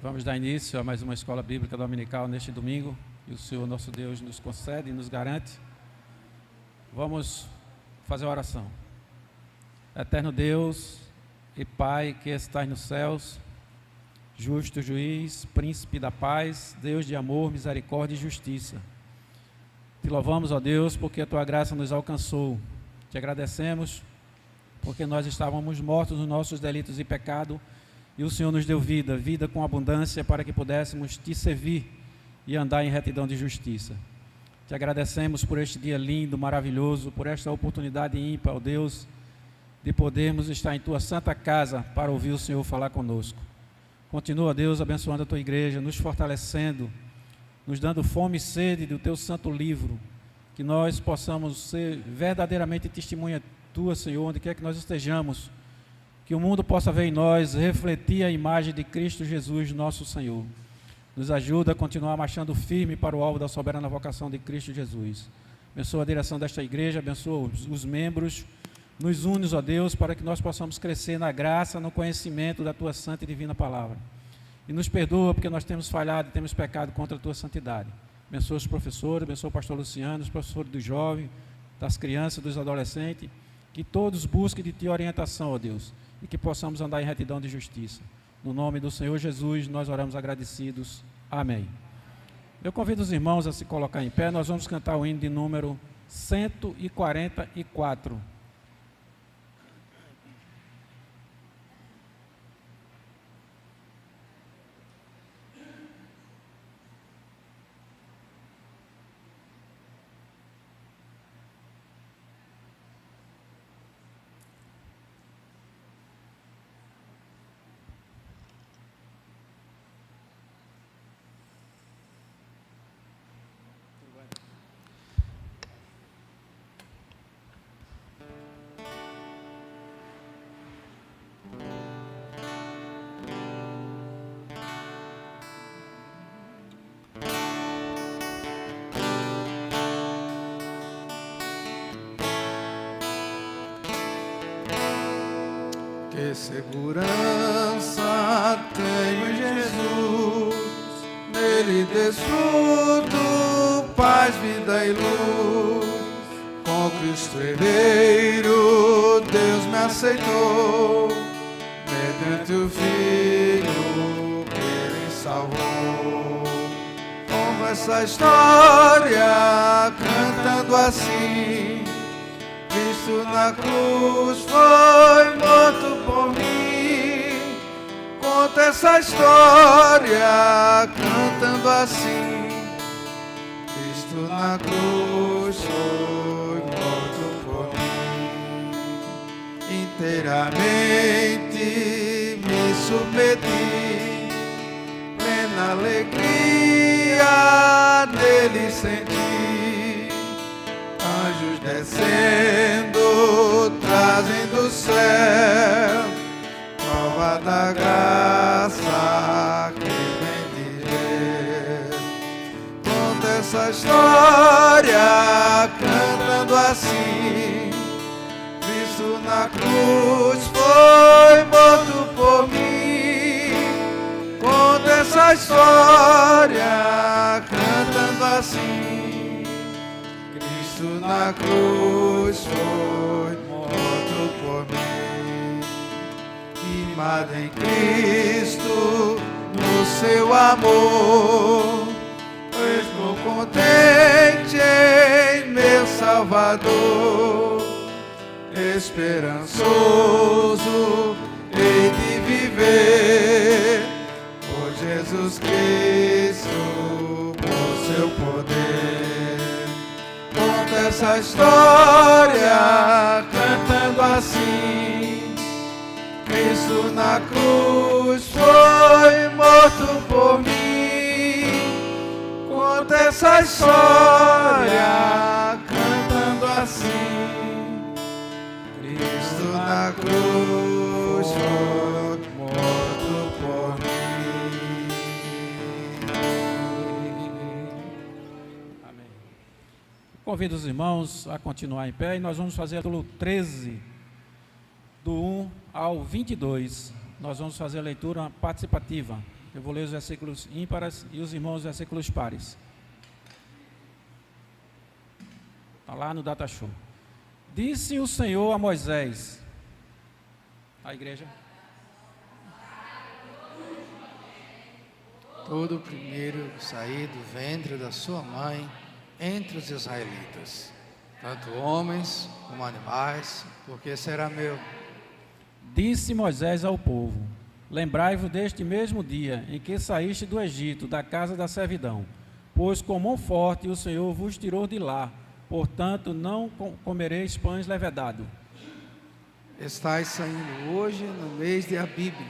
Vamos dar início a mais uma escola bíblica dominical neste domingo, e o Senhor nosso Deus nos concede e nos garante. Vamos fazer a oração. Eterno Deus e Pai que estás nos céus, justo juiz, príncipe da paz, Deus de amor, misericórdia e justiça. Te louvamos, ó Deus, porque a tua graça nos alcançou. Te agradecemos porque nós estávamos mortos nos nossos delitos e pecado, e o Senhor nos deu vida, vida com abundância, para que pudéssemos te servir e andar em retidão de justiça. Te agradecemos por este dia lindo, maravilhoso, por esta oportunidade ímpar, ó Deus, de podermos estar em tua santa casa para ouvir o Senhor falar conosco. Continua, Deus, abençoando a tua igreja, nos fortalecendo, nos dando fome e sede do teu santo livro, que nós possamos ser verdadeiramente testemunha tua, Senhor, onde quer que nós estejamos, que o mundo possa ver em nós, refletir a imagem de Cristo Jesus, nosso Senhor. Nos ajuda a continuar marchando firme para o alvo da soberana vocação de Cristo Jesus. Abençoa a direção desta igreja, abençoa os membros, nos une, ó Deus, para que nós possamos crescer na graça, no conhecimento da tua santa e divina palavra. E nos perdoa porque nós temos falhado e temos pecado contra a tua santidade. Abençoa os professores, abençoa o pastor Luciano, os professores dos jovens, das crianças, dos adolescentes, que todos busquem de ti orientação, ó Deus, e que possamos andar em retidão de justiça. No nome do Senhor Jesus, nós oramos agradecidos. Amém. Eu convido os irmãos a se colocar em pé. Nós vamos cantar o hino de número 144. Que segurança tenho em Jesus, nele desfruto paz, vida e luz. Com Cristo herdeiro, Deus me aceitou, mediante o Filho que Ele salvou. Como essa história, cantando assim: Cristo na cruz foi morto por mim. Conta essa história cantando assim: Cristo na cruz foi morto por mim. Inteiramente me submeti, plena alegria dele senti. Anjos descendo, trazem do céu prova da graça que vem de Deus. Conta essa história cantando assim: Cristo na cruz foi morto por mim. Conta essa história cantando assim: Cristo na cruz foi morto por mim. Firmado em Cristo, no seu amor, estou contente em meu Salvador. Esperançoso hei de viver por Jesus Cristo, por seu poder. Conta essa história cantando assim: Cristo na cruz foi morto por mim. Conta essa história cantando assim: Cristo na cruz foi morto por mim. Convido os irmãos a continuar em pé e nós vamos fazer o 13, do 1 ao 22. Nós vamos fazer a leitura participativa. Eu vou ler os versículos ímpares e os irmãos os versículos pares. Está lá no Data Show. Disse o Senhor a Moisés. A igreja. Todo o primeiro sair do ventre da sua mãe entre os israelitas, tanto homens como animais, porque será meu. Disse Moisés ao povo: lembrai-vos deste mesmo dia em que saíste do Egito, da casa da servidão, pois com mão forte o Senhor vos tirou de lá, portanto não comereis pães levedados. Estais saindo hoje no mês de Abibe.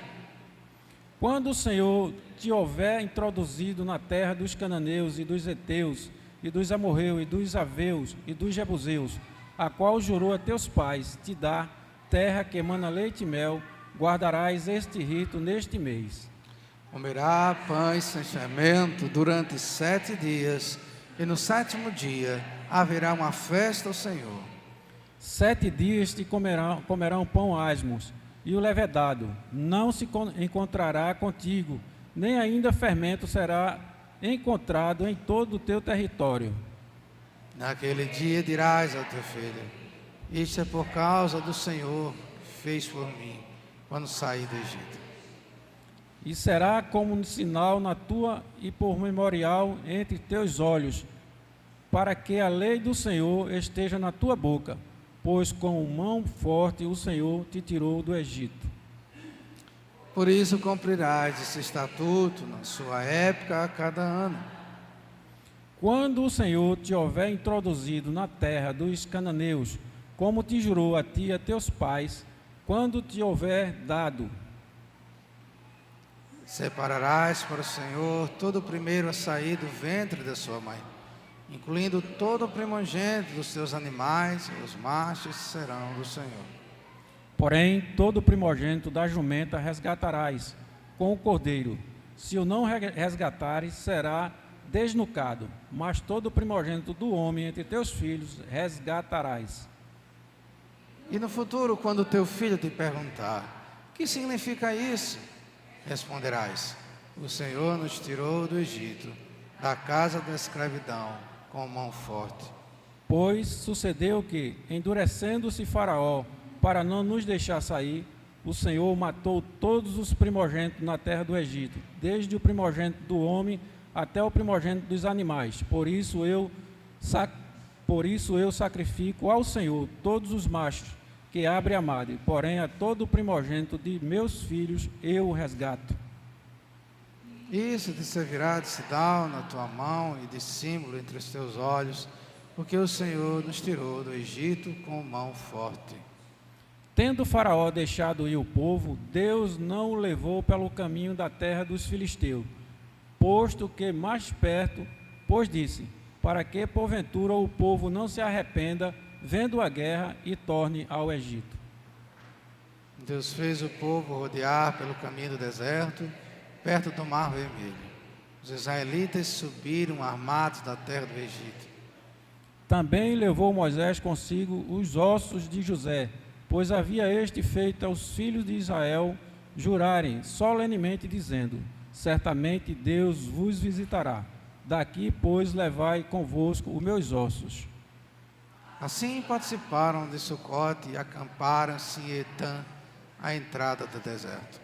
Quando o Senhor te houver introduzido na terra dos cananeus e dos heteus, e dos amorreus, e dos aveus, e dos jebuseus, a qual jurou a teus pais te dar, terra que emana leite e mel, guardarás este rito neste mês. Comerá pães sem fermento durante 7 dias, e no 7º dia haverá uma festa ao Senhor. 7 dias te comerão pão asmos, e o levedado não se encontrará contigo, nem ainda fermento será encontrado em todo o teu território. Naquele dia dirás ao teu filho: isto é por causa do Senhor que fez por mim, quando saí do Egito. E será como um sinal na tua e por memorial entre teus olhos, para que a lei do Senhor esteja na tua boca, pois com mão forte o Senhor te tirou do Egito. Por isso cumprirás esse estatuto na sua época a cada ano. Quando o Senhor te houver introduzido na terra dos cananeus, como te jurou a ti e a teus pais, quando te houver dado. Separarás para o Senhor todo o primeiro a sair do ventre da sua mãe, incluindo todo o primogênito dos teus animais, os machos serão do Senhor. Porém, todo o primogênito da jumenta resgatarás com o cordeiro. Se o não resgatares, será desnucado, mas todo o primogênito do homem entre teus filhos resgatarás. E no futuro, quando teu filho te perguntar: que significa isso? Responderás: o Senhor nos tirou do Egito, da casa da escravidão, com mão forte. Pois sucedeu que, endurecendo-se Faraó, para não nos deixar sair, o Senhor matou todos os primogênitos na terra do Egito, desde o primogênito do homem até o primogênito dos animais. Por isso eu sacrifico ao Senhor todos os machos que abre a madre, porém a todo o primogênito de meus filhos eu o resgato. Isso te servirá de sinal na tua mão e de símbolo entre os teus olhos, porque o Senhor nos tirou do Egito com mão forte. Tendo Faraó deixado ir o povo, Deus não o levou pelo caminho da terra dos filisteus, posto que mais perto, pois disse: para que porventura o povo não se arrependa, vendo a guerra, e torne ao Egito. Deus fez o povo rodear pelo caminho do deserto, perto do Mar Vermelho. Os israelitas subiram armados da terra do Egito. Também levou Moisés consigo os ossos de José, pois havia este feito aos filhos de Israel jurarem solenemente, dizendo: certamente Deus vos visitará. Daqui, pois, levai convosco os meus ossos. Assim participaram de Sucote e acamparam-se em Etã, à entrada do deserto.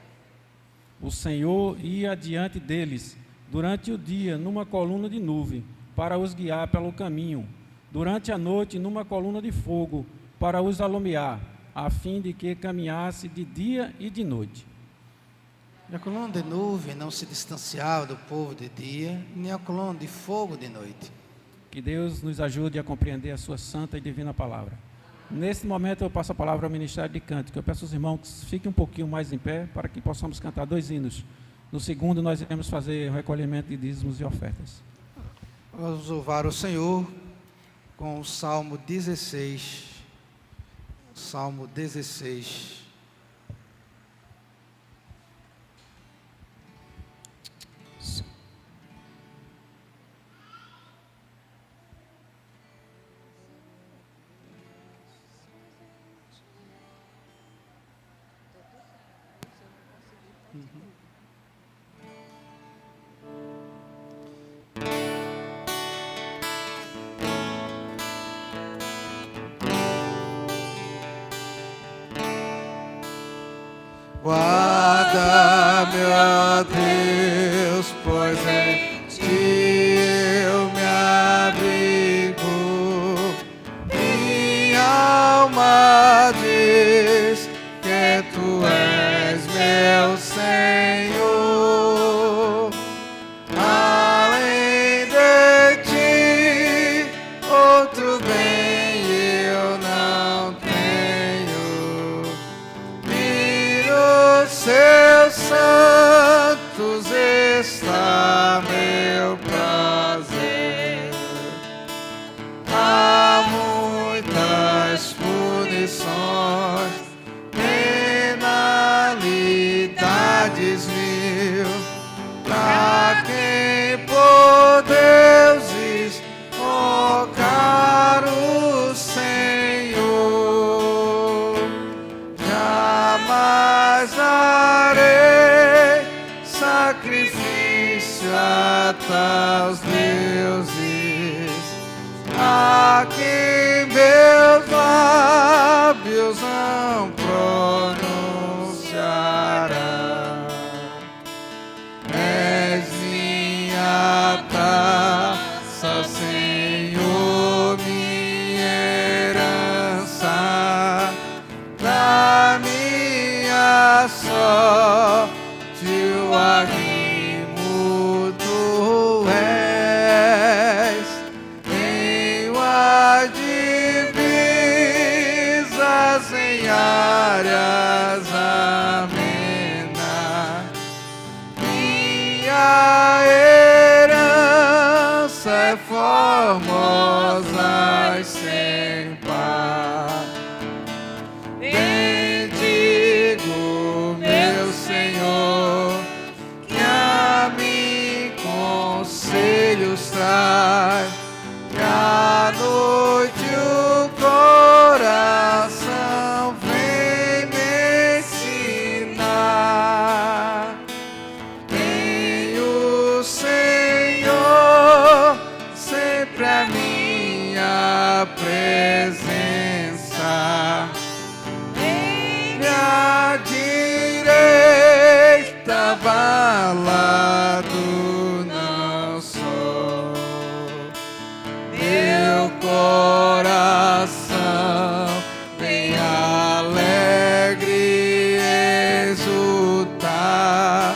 O Senhor ia diante deles durante o dia numa coluna de nuvem, para os guiar pelo caminho, durante a noite numa coluna de fogo, para os alumiar, a fim de que caminhasse de dia e de noite. E a coluna de nuvem não se distanciava do povo de dia, nem a coluna de fogo de noite. Que Deus nos ajude a compreender a sua santa e divina palavra. Nesse momento eu passo a palavra ao Ministério de Cântico. Eu peço aos irmãos que fiquem um pouquinho mais em pé, para que possamos cantar 2 hinos. No segundo nós iremos fazer o recolhimento de dízimos e ofertas. Vamos louvar o Senhor com o Salmo 16. Salmo 16. Guarda-me, ó Deus, pois em ti eu me abrigo. Minha alma diz que tu és meu Senhor. Além de ti, outro bem eu não tenho. E nos seus santos está meu prazer. Há muitas punições, penalidades mil, pra quem por deuses invocar o Senhor. Jamais darei sacrifício a tais deuses, a quem meus lábios não pronunciarão. És minha taça, Senhor, minha herança, da minha sorte o arrimo tu és. Tenho as divisas em áreas amenas. Minha herança é formosa e sem par. Bendigo meu Senhor, que a mim conselhos traz, que à noite o coração vem me ensinar. Tenho, Senhor, sempre a minha presença. Minha direita, abalado não sou. Meu coração bem alegre exultar.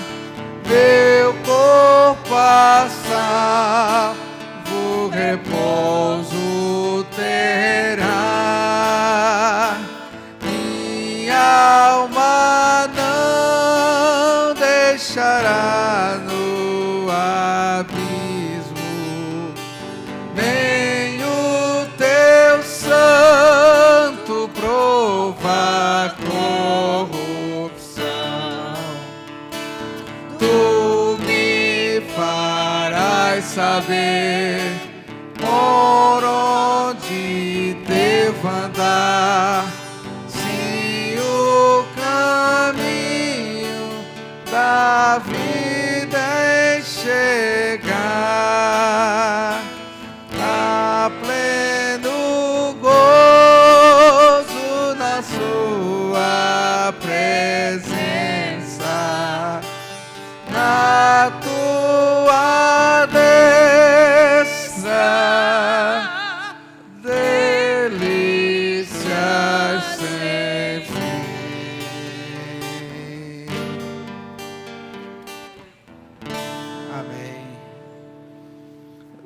Meu corpo a salvo repouso terá. Minha alma não deixará no abismo, nem o teu santo provar corrupção. Tu me farás saber por onde devo andar, se o caminho da vida enxergar. A pleno gozo na sua presença, na tua destra, delícias sem fim. Amém.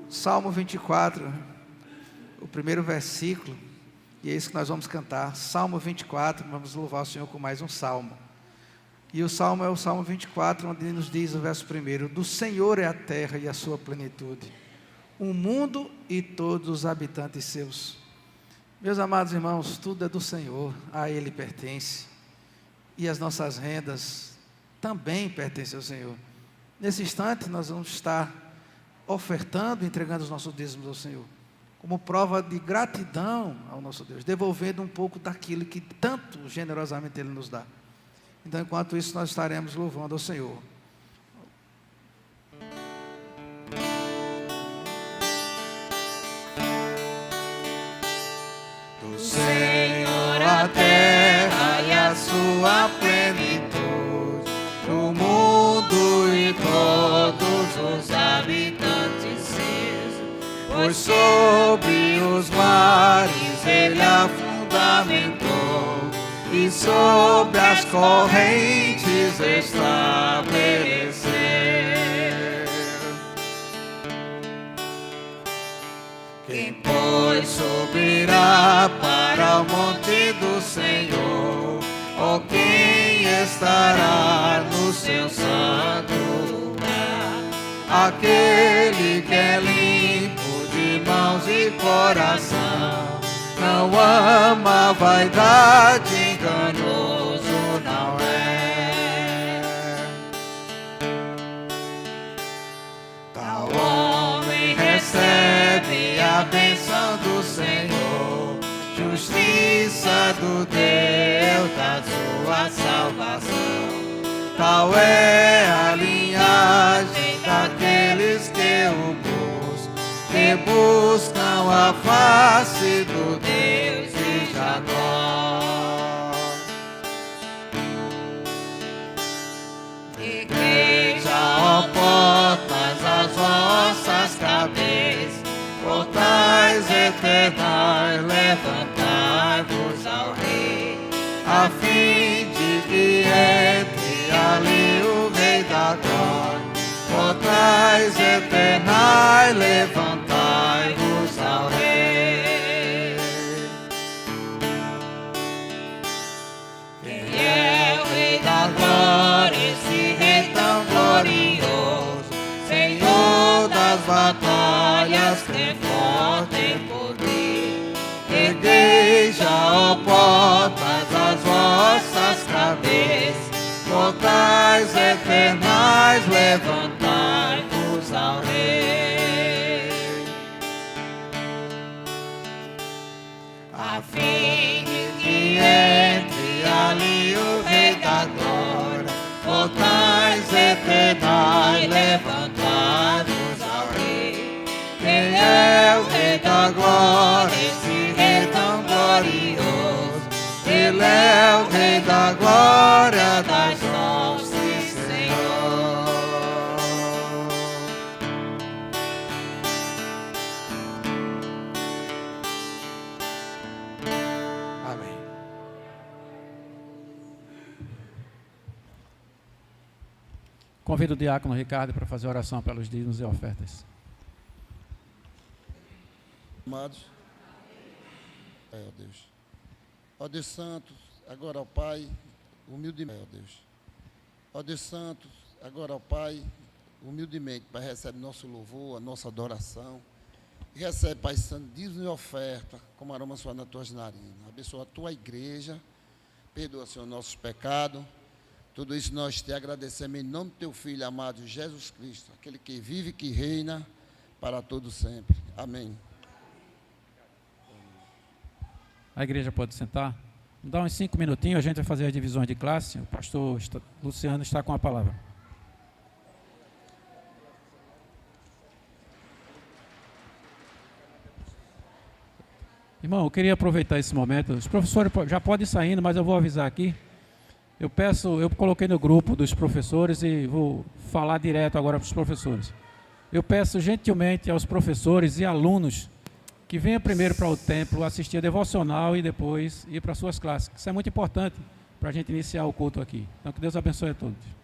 Salmo 24, o primeiro versículo, e é isso que nós vamos cantar. Salmo 24, vamos louvar o Senhor com mais um salmo. E o salmo é o Salmo 24, onde ele nos diz o verso 1: do Senhor é a terra e a sua plenitude, o mundo e todos os habitantes seus. Meus amados irmãos, tudo é do Senhor, a Ele pertence, e as nossas rendas também pertencem ao Senhor. Nesse instante nós vamos estar ofertando, entregando os nossos dízimos ao Senhor, como prova de gratidão ao nosso Deus, devolvendo um pouco daquilo que tanto generosamente Ele nos dá. Então, enquanto isso, nós estaremos louvando ao Senhor. Do Senhor a terra e a sua plenitude, pois sobre os mares ele a fundamentou e sobre as correntes estabeleceu. Quem, pois, subirá para o monte do Senhor, ou quem estará no seu santo lugar? Aquele que é limpo de mãos e coração, não ama a vaidade, enganoso não é. Tal homem recebe a bênção do Senhor, justiça do Deus da sua salvação. Tal é a linhagem daqueles que o buscam, que buscam a face do Deus de Jacó. Igreja, ó portas, as vossas cabeças, portais eternas, levantai-vos ao Rei, a fim de que entre ali o Rei da glória. Portais eternas, levantai-vos ao Rei. Quem é o Rei da glória, esse Rei tão glorioso, Senhor das batalhas, que forte em poder. Igreja, ó portas, as vossas cabeças, portais eternas, levantai-vos ao Rei, a fim de que entre ali o Rei da glória. Portais eternas, levantai-vos ao Rei. Quem é o Rei da glória, esse Rei tão glorioso? Ele é o Rei da glória das nossas, Senhor. Amém. Convido o diácono Ricardo para fazer oração pelos dízimos e ofertas. Amados, ó Deus. Ó Deus Santo, agora ao Pai, humildemente, ó Deus. Ó Deus Santo, agora ao Pai, humildemente, Pai, recebe nosso louvor, a nossa adoração. E recebe, Pai Santo, dízimo e oferta, como aroma suave nas tuas narinas. Abençoa a tua igreja, perdoa, Senhor, nossos pecados. Tudo isso nós te agradecemos em nome do teu Filho amado, Jesus Cristo, aquele que vive e que reina para todo sempre. Amém. A igreja pode sentar? Dá uns 5 minutinhos, a gente vai fazer as divisões de classe. O pastor Luciano está com a palavra. Irmão, eu queria aproveitar esse momento. Os professores já podem ir saindo, mas eu vou avisar aqui. Eu coloquei no grupo dos professores e vou falar direto agora para os professores. Eu peço gentilmente aos professores e alunos que venha primeiro para o templo, assistir a devocional e depois ir para as suas classes. Isso é muito importante para a gente iniciar o culto aqui. Então, que Deus abençoe a todos.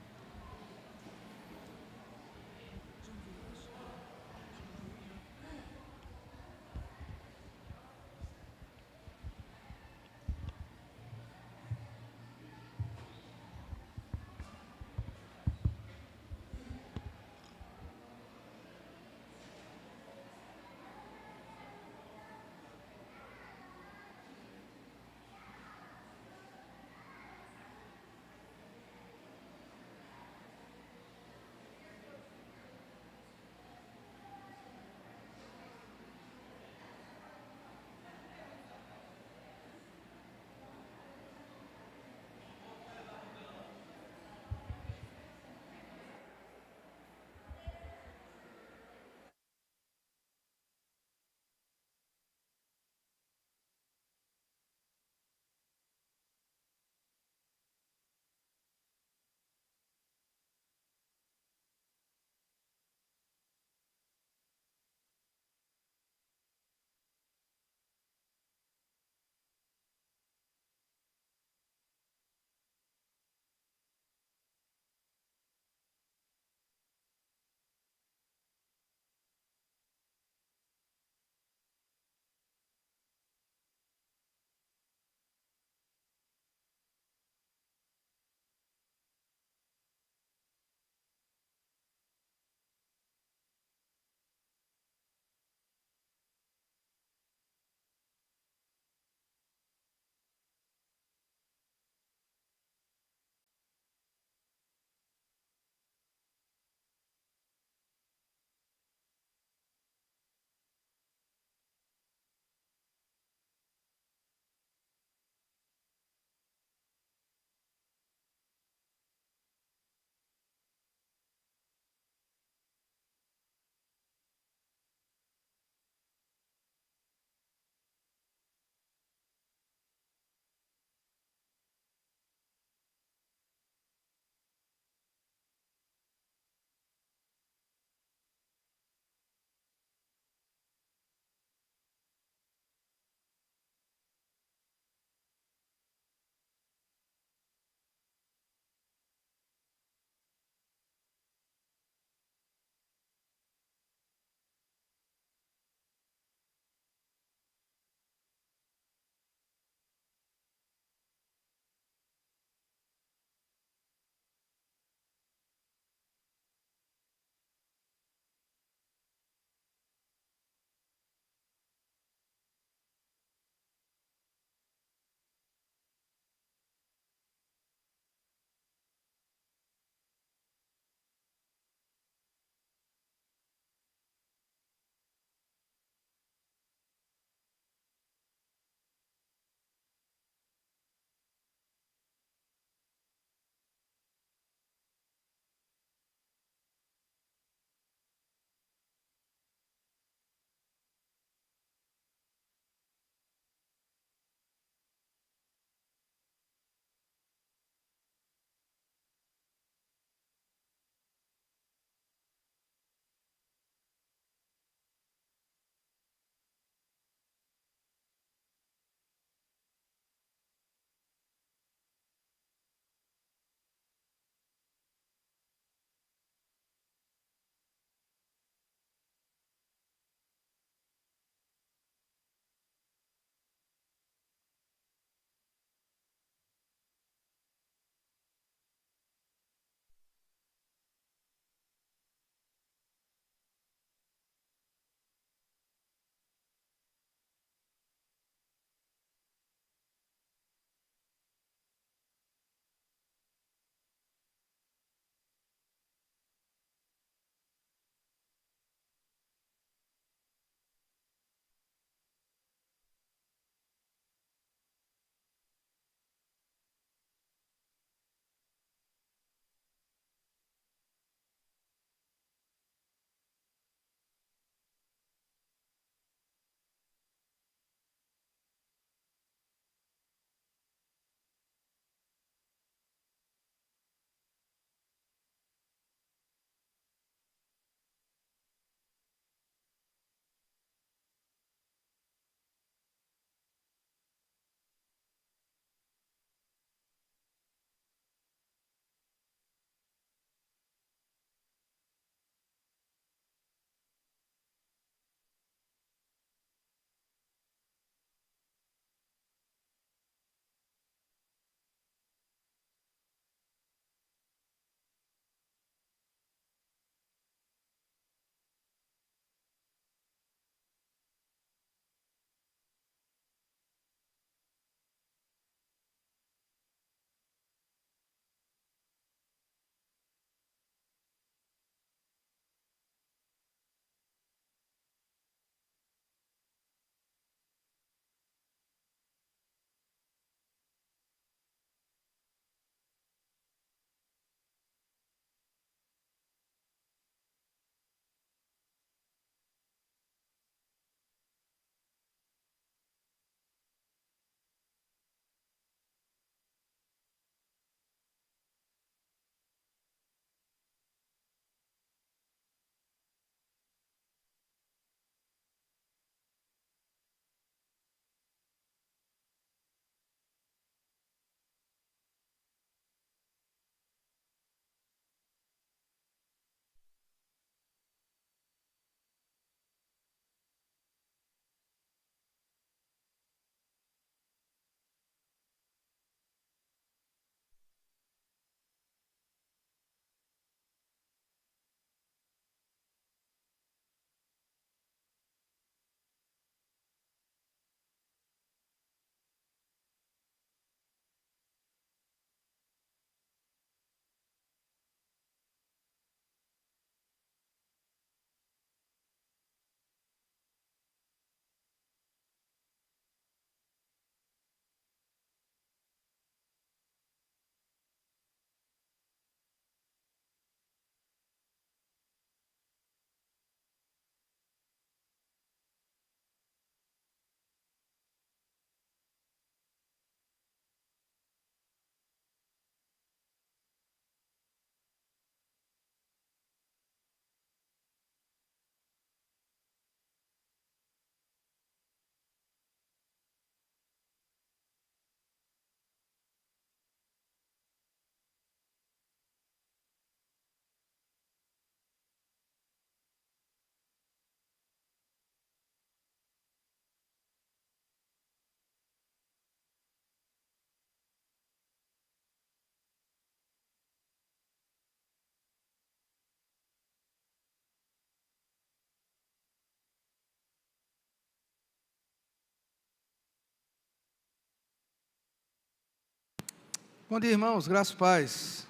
Bom dia, irmãos, graças e paz.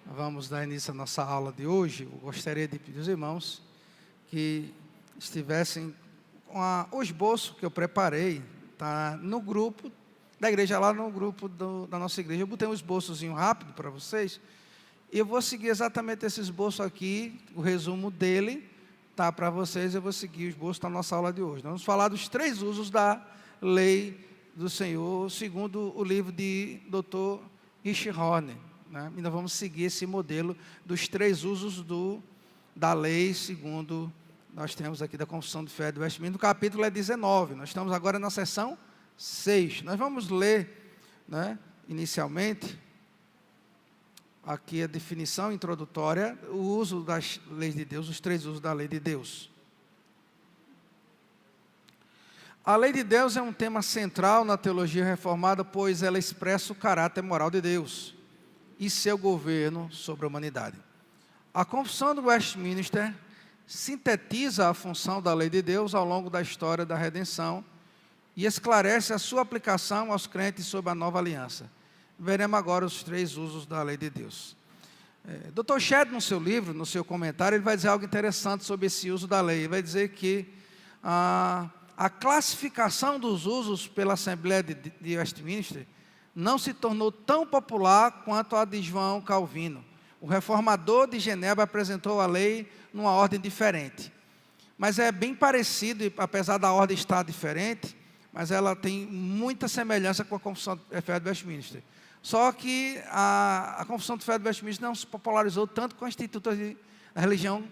Vamos dar início à nossa aula de hoje. Eu gostaria de pedir aos irmãos que estivessem com o esboço que eu preparei, tá no grupo da igreja, lá no grupo da nossa igreja. Eu botei um esboçozinho rápido para vocês, e eu vou seguir exatamente esse esboço aqui, o resumo dele, tá para vocês. Eu vou seguir o esboço da nossa aula de hoje. Nós vamos falar dos 3 usos da lei do Senhor, segundo o livro de Dr. Rich Horner, né? E nós vamos seguir esse modelo dos 3 usos da lei, segundo nós temos aqui da Confissão de Fé do Westminster. O capítulo é 19, nós estamos agora na seção 6. Nós vamos ler, né, inicialmente, aqui a definição introdutória, o uso das leis de Deus, os 3 usos da lei de Deus. A lei de Deus é um tema central na teologia reformada, pois ela expressa o caráter moral de Deus e seu governo sobre a humanidade. A Confissão do Westminster sintetiza a função da lei de Deus ao longo da história da redenção e esclarece a sua aplicação aos crentes sob a nova aliança. Veremos agora os 3 usos da lei de Deus. Dr. Shedd, no seu livro, no seu comentário, ele vai dizer algo interessante sobre esse uso da lei. Ele vai dizer que a classificação dos usos pela Assembleia de Westminster não se tornou tão popular quanto a de João Calvino. O reformador de Genebra apresentou a lei numa ordem diferente. Mas é bem parecido, apesar da ordem estar diferente, mas ela tem muita semelhança com a Confissão de Fé de Westminster. Só que a Confissão de Fé de Westminster não se popularizou tanto com a Instituto da Religião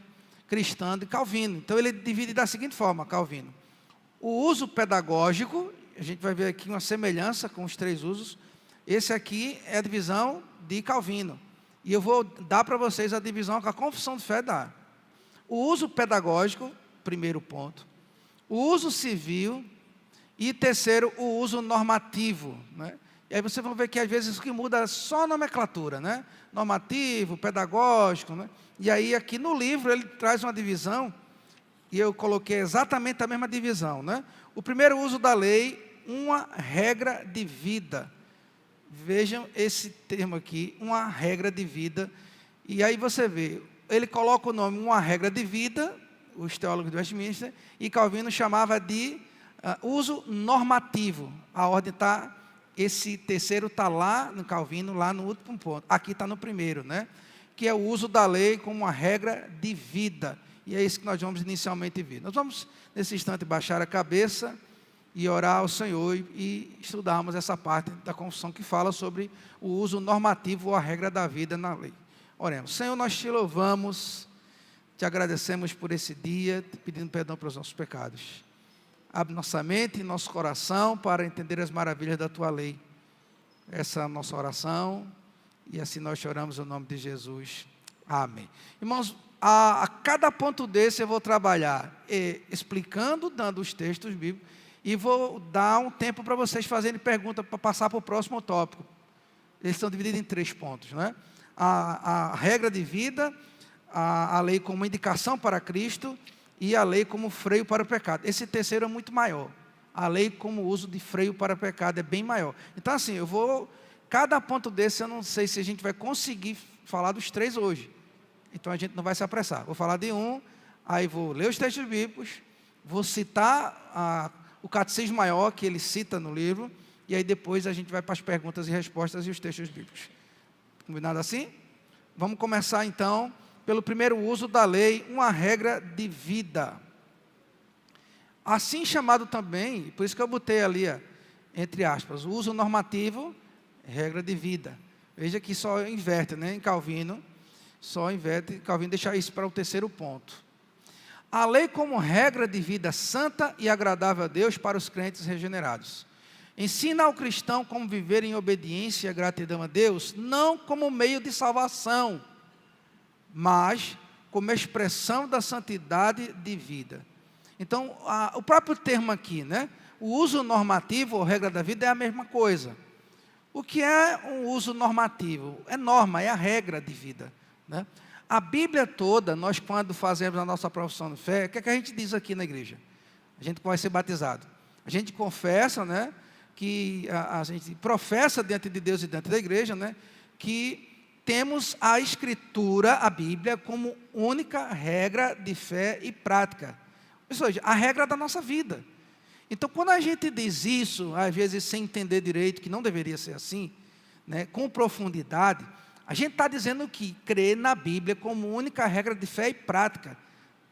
Cristã de Calvino. Então ele divide da seguinte forma, Calvino. O uso pedagógico, a gente vai ver aqui uma semelhança com os 3 usos. Esse aqui é a divisão de Calvino. E eu vou dar para vocês a divisão que a Confissão de Fé dá. O uso pedagógico, primeiro ponto. O uso civil. E terceiro, o uso normativo, né? E aí vocês vão ver que às vezes o que muda é só a nomenclatura, né? Normativo, pedagógico, né? E aí aqui no livro ele traz uma divisão, e eu coloquei exatamente a mesma divisão, né? O primeiro uso da lei, uma regra de vida. Vejam esse termo aqui, uma regra de vida. E aí você vê, ele coloca o nome uma regra de vida, os teólogos do Westminster, e Calvino chamava de uso normativo. A ordem está, esse terceiro está lá no Calvino, lá no último ponto. Aqui está no primeiro, né? Que é o uso da lei como uma regra de vida. E é isso que nós vamos inicialmente ver. Nós vamos, nesse instante, baixar a cabeça e orar ao Senhor e estudarmos essa parte da confissão que fala sobre o uso normativo ou a regra da vida na lei. Oremos. Senhor, nós te louvamos, te agradecemos por esse dia, te pedindo perdão pelos nossos pecados. Abre nossa mente e nosso coração para entender as maravilhas da Tua lei. Essa é a nossa oração, e assim nós choramos no nome de Jesus. Amém. Irmãos, a cada ponto desse eu vou trabalhar explicando, dando os textos bíblicos, e vou dar um tempo para vocês fazerem perguntas para passar para o próximo tópico. Eles estão divididos em 3 pontos, né? A regra de vida, a lei como indicação para Cristo e a lei como freio para o pecado. Esse terceiro é muito maior. A lei como uso de freio para o pecado é bem maior. Então assim, cada ponto desse eu não sei se a gente vai conseguir falar dos 3 hoje. Então a gente não vai se apressar. Vou falar de um, aí vou ler os textos bíblicos, vou citar o catecismo maior que ele cita no livro, e aí depois a gente vai para as perguntas e respostas e os textos bíblicos. Combinado assim? Vamos começar então pelo primeiro uso da lei, uma regra de vida. Assim chamado também, por isso que eu botei ali, entre aspas, o uso normativo, regra de vida. Veja que só inverte, né? Em Calvino, só inverte, Calvino deixa isso para o terceiro ponto. A lei como regra de vida santa e agradável a Deus para os crentes regenerados. Ensina ao cristão como viver em obediência e gratidão a Deus, não como meio de salvação, mas como expressão da santidade de vida. Então, o próprio termo aqui, né? O uso normativo ou regra da vida é a mesma coisa. O que é um uso normativo? É norma, é a regra de vida, né? A Bíblia toda, nós quando fazemos a nossa profissão de fé, o que é que a gente diz aqui na igreja? A gente vai ser batizado. A gente confessa, né, que a gente professa diante de Deus e diante da igreja, né? Que temos a Escritura, a Bíblia, como única regra de fé e prática. Ou seja, a regra da nossa vida. Então, quando a gente diz isso, às vezes sem entender direito, que não deveria ser assim, né, com profundidade, a gente está dizendo que crer na Bíblia como única regra de fé e prática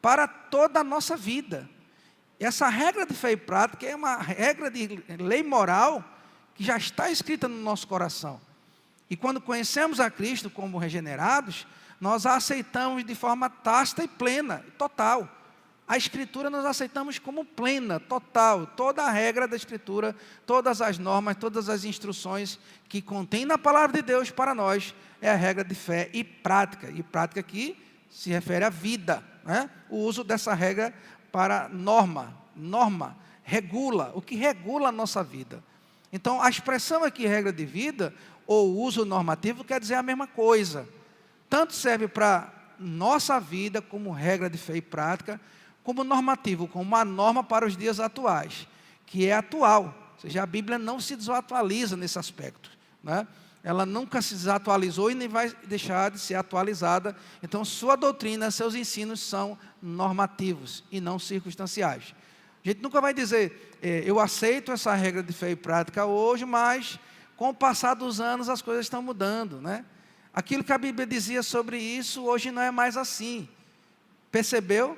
para toda a nossa vida. Essa regra de fé e prática é uma regra de lei moral que já está escrita no nosso coração. E quando conhecemos a Cristo como regenerados, nós a aceitamos de forma tácita e plena, total. A Escritura nós aceitamos como plena, total. Toda a regra da Escritura, todas as normas, todas as instruções que contém na Palavra de Deus para nós, é a regra de fé e prática. E prática aqui se refere à vida, né? O uso dessa regra para norma, regula, o que regula a nossa vida. Então, a expressão aqui, regra de vida, ou uso normativo, quer dizer a mesma coisa. Tanto serve para nossa vida, como regra de fé e prática, como normativo, como uma norma para os dias atuais, que é atual. Ou seja, a Bíblia não se desatualiza nesse aspecto, né? Ela nunca se desatualizou e nem vai deixar de ser atualizada. Então, sua doutrina, seus ensinos são normativos e não circunstanciais. A gente nunca vai dizer, eu aceito essa regra de fé e prática hoje, mas com o passar dos anos as coisas estão mudando, né? Aquilo que a Bíblia dizia sobre isso, hoje não é mais assim. Percebeu?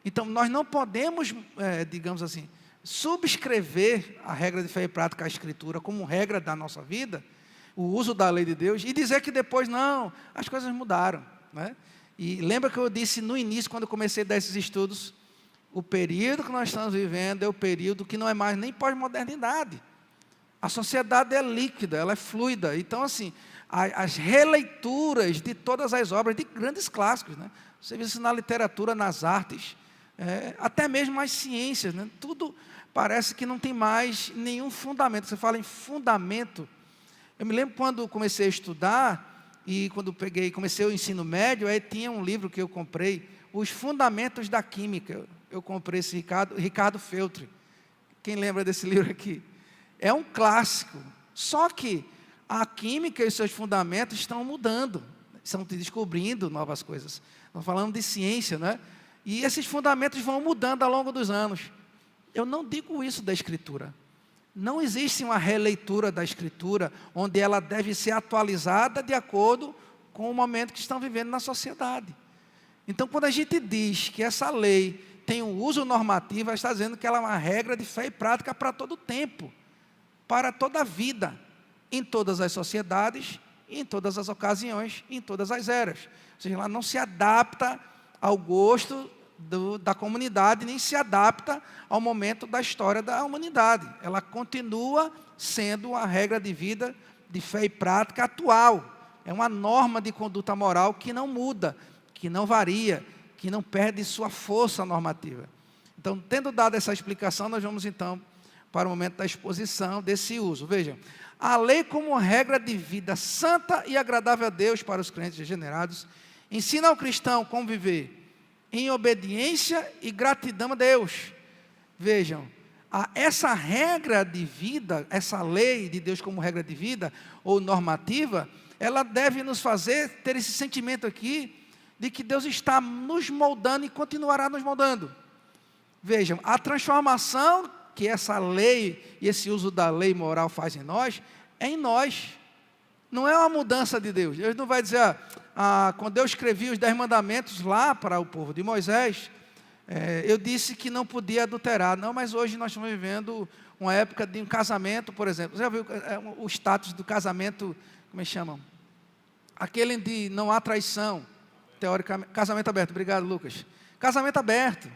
Então, nós não podemos, digamos assim, subscrever a regra de fé e prática à Escritura como regra da nossa vida, o uso da lei de Deus, e dizer que depois, não, as coisas mudaram, né? E lembra que eu disse no início, quando eu comecei a dar esses estudos, o período que nós estamos vivendo é o período que não é mais nem pós-modernidade. A sociedade é líquida, ela é fluida. Então, assim, as releituras de todas as obras, de grandes clássicos, né? Você vê isso na literatura, nas artes, até mesmo as ciências, né? Tudo parece que não tem mais nenhum fundamento. Você fala em fundamento. Eu me lembro quando comecei a estudar, e quando comecei o ensino médio, aí tinha um livro que eu comprei, Os Fundamentos da Química. Eu comprei esse Ricardo Feltri. Quem lembra desse livro aqui? É um clássico. Só que a química e os seus fundamentos estão mudando, estão descobrindo novas coisas. Estamos falando de ciência, né? E esses fundamentos vão mudando ao longo dos anos. Eu não digo isso da Escritura. Não existe uma releitura da Escritura, onde ela deve ser atualizada de acordo com o momento que estão vivendo na sociedade. Então, quando a gente diz que essa lei tem um uso normativo, ela está dizendo que ela é uma regra de fé e prática para todo o tempo, para toda a vida, em todas as sociedades, em todas as ocasiões, em todas as eras. Ou seja, ela não se adapta ao gosto da comunidade, nem se adapta ao momento da história da humanidade. Ela continua sendo uma regra de vida, de fé e prática atual. É uma norma de conduta moral que não muda, que não varia, que não perde sua força normativa. Então, tendo dado essa explicação, nós vamos então para o momento da exposição desse uso. Vejam, a lei como regra de vida santa e agradável a Deus para os crentes regenerados, ensina ao cristão como viver em obediência e gratidão a Deus. Vejam, essa regra de vida, essa lei de Deus como regra de vida ou normativa, ela deve nos fazer ter esse sentimento aqui de que Deus está nos moldando e continuará nos moldando. Vejam, a transformação que essa lei e esse uso da lei moral faz em nós, é em nós. Não é uma mudança de Deus. Deus não vai dizer, quando eu escrevi os 10 mandamentos lá para o povo de Moisés, eu disse que não podia adulterar. Não, mas hoje nós estamos vivendo uma época de um casamento, por exemplo. Você já viu o status do casamento, como é que chamam? Aquele de não há traição, teoricamente. Casamento aberto, obrigado, Lucas. Casamento aberto.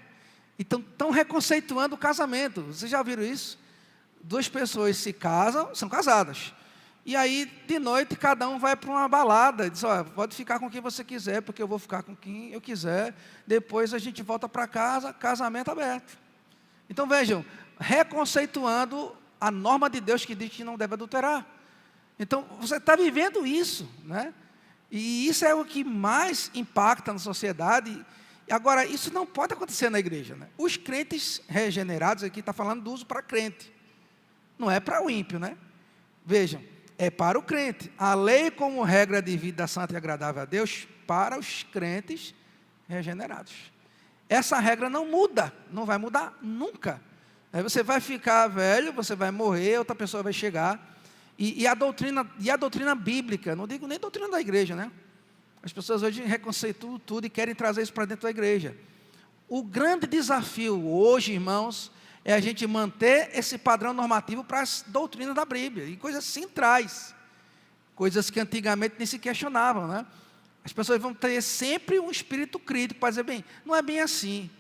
Então, estão reconceituando o casamento. Vocês já viram isso? 2 pessoas se casam, são casadas. E aí, de noite, cada um vai para uma balada. Diz, pode ficar com quem você quiser, porque eu vou ficar com quem eu quiser. Depois a gente volta para casa, casamento aberto. Então, vejam, reconceituando a norma de Deus que diz que não deve adulterar. Então, você está vivendo isso, né? E isso é o que mais impacta na sociedade. Agora, isso não pode acontecer na igreja, né? Os crentes regenerados, aqui está falando do uso para crente. Não é para o ímpio, né? Vejam, é para o crente. A lei como regra de vida santa e agradável a Deus para os crentes regenerados. Essa regra não muda, não vai mudar nunca. Aí você vai ficar velho, você vai morrer, outra pessoa vai chegar. E a doutrina bíblica, não digo nem doutrina da igreja, né? As pessoas hoje reconceituam tudo e querem trazer isso para dentro da igreja. O grande desafio hoje, irmãos, é a gente manter esse padrão normativo para as doutrinas da Bíblia, e coisas centrais, coisas que antigamente nem se questionavam, né? As pessoas vão ter sempre um espírito crítico para dizer, bem, não é bem assim.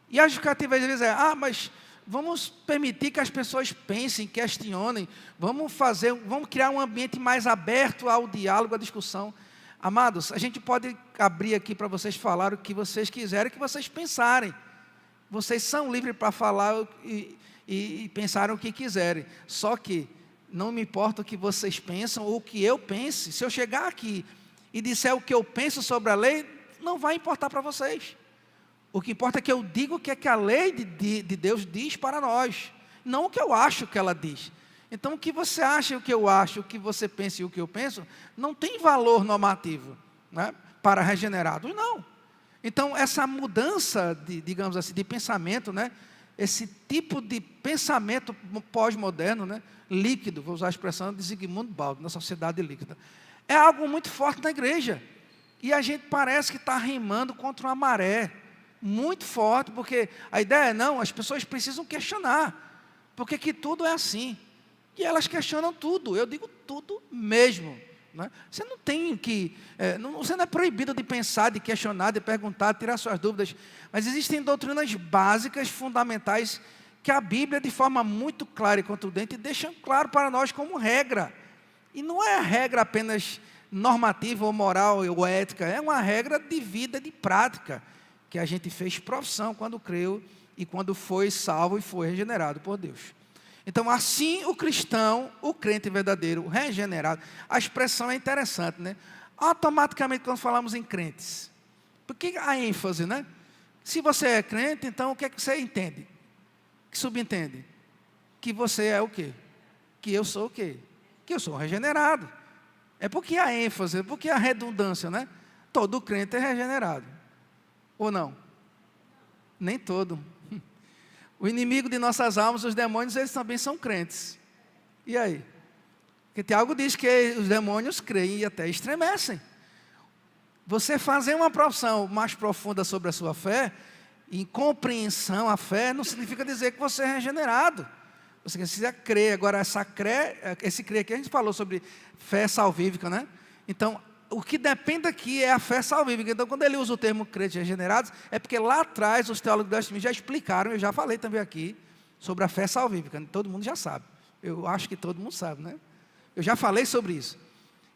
E a justificativa às vezes é, mas vamos permitir que as pessoas pensem, questionem, vamos criar um ambiente mais aberto ao diálogo, à discussão. Amados, a gente pode abrir aqui para vocês falar o que vocês quiserem, o que vocês pensarem. Vocês são livres para falar e pensar o que quiserem. Só que não me importa o que vocês pensam ou o que eu pense. Se eu chegar aqui e disser o que eu penso sobre a lei, não vai importar para vocês. O que importa é que eu diga o que é que a lei de Deus diz para nós, não o que eu acho que ela diz. Então, o que você acha e o que eu acho, o que você pensa e o que eu penso, não tem valor normativo, né, para regenerados, não. Então, essa mudança, digamos assim, de pensamento, né, esse tipo de pensamento pós-moderno, né, líquido, vou usar a expressão de Zygmunt Bauman, na sociedade líquida, é algo muito forte na igreja. E a gente parece que está remando contra uma maré muito forte, porque a ideia é, não, as pessoas precisam questionar, porque que tudo é assim. E elas questionam tudo, eu digo tudo mesmo. Né? Você não tem que, você não é proibido de pensar, de questionar, de perguntar, de tirar suas dúvidas, mas existem doutrinas básicas, fundamentais, que a Bíblia, de forma muito clara e contundente, deixa claro para nós como regra. E não é regra apenas normativa ou moral ou ética, é uma regra de vida, de prática, que a gente fez profissão quando creu e quando foi salvo e foi regenerado por Deus. Então, assim o cristão, o crente verdadeiro, o regenerado, a expressão é interessante, né? Automaticamente, quando falamos em crentes, porque a ênfase, né? Se você é crente, então o que é que você entende? Que subentende? Que você é o quê? Que eu sou o quê? Que eu sou regenerado. É porque a ênfase, porque a redundância, né? Todo crente é regenerado. Ou não? Nem todo. O inimigo de nossas almas, os demônios, eles também são crentes. E aí? Porque Tiago diz que os demônios creem e até estremecem. Você fazer uma profissão mais profunda sobre a sua fé, em compreensão à fé, não significa dizer que você é regenerado. Você precisa crer. Agora, esse crer aqui, a gente falou sobre fé salvífica, né? Então, o que depende aqui é a fé salvífica. Então, quando ele usa o termo crentes regenerados, é porque lá atrás os teólogos do Westminster já explicaram, eu já falei também aqui, sobre a fé salvífica. Todo mundo já sabe. Eu acho que todo mundo sabe, né? Eu já falei sobre isso.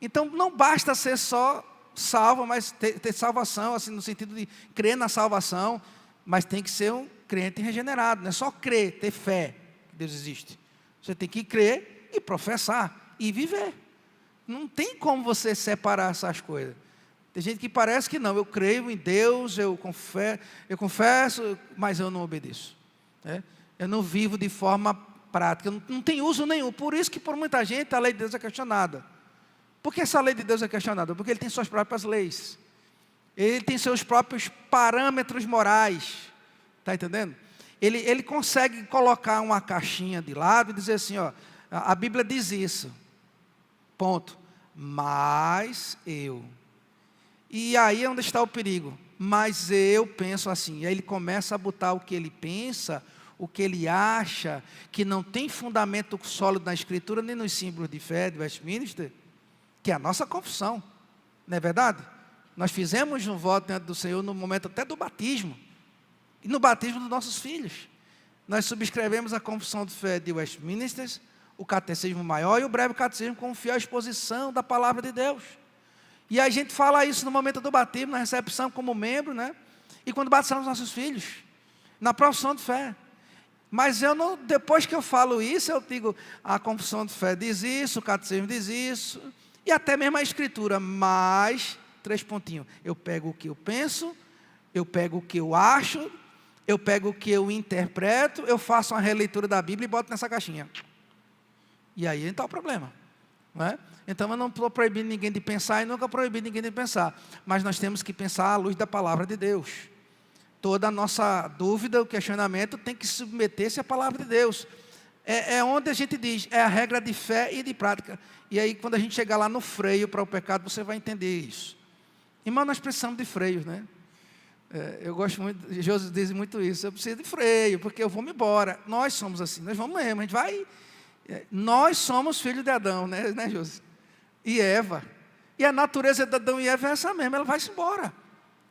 Então, não basta ser só salvo, mas ter salvação, assim, no sentido de crer na salvação, mas tem que ser um crente regenerado. Não é só crer, ter fé que Deus existe. Você tem que crer e professar e viver. Não tem como você separar essas coisas. Tem gente que parece que não, eu creio em Deus, eu confesso, mas eu não obedeço. Né? Eu não vivo de forma prática, não tem uso nenhum. Por isso que por muita gente a lei de Deus é questionada. Por que essa lei de Deus é questionada? Porque ele tem suas próprias leis. Ele tem seus próprios parâmetros morais. Está entendendo? Ele consegue colocar uma caixinha de lado e dizer assim, ó, a Bíblia diz isso. Ponto. Mas eu. E aí é onde está o perigo. Mas eu penso assim. E aí ele começa a botar o que ele pensa, o que ele acha, que não tem fundamento sólido na Escritura, nem nos símbolos de fé de Westminster, que é a nossa confissão. Não é verdade? Nós fizemos um voto diante do Senhor no momento até do batismo. E no batismo dos nossos filhos. Nós subscrevemos a confissão de fé de Westminster, o catecismo maior e o breve catecismo com fiel exposição da palavra de Deus. E a gente fala isso no momento do batismo, na recepção como membro, né? E quando batizamos nossos filhos, na profissão de fé. Mas eu não, depois que eu falo isso, eu digo, a confissão de fé diz isso, o catecismo diz isso, e até mesmo a Escritura, mas, 3 pontinhos, eu pego o que eu penso, eu pego o que eu acho, eu pego o que eu interpreto, eu faço uma releitura da Bíblia e boto nessa caixinha. E aí está o problema. Não é? Então eu não estou proibindo ninguém de pensar e nunca proibi ninguém de pensar. Mas nós temos que pensar à luz da palavra de Deus. Toda a nossa dúvida, o questionamento tem que submeter-se à palavra de Deus. É onde a gente diz, é a regra de fé e de prática. E aí quando a gente chegar lá no freio para o pecado, você vai entender isso. Irmão, nós precisamos de freios, né? Eu gosto muito, José diz muito isso, eu preciso de freio, porque eu vou me embora. Nós somos assim, nós vamos mesmo, a gente vai... Nós somos filhos de Adão, né José? E Eva. E a natureza de Adão e Eva é essa mesma, ela vai-se embora.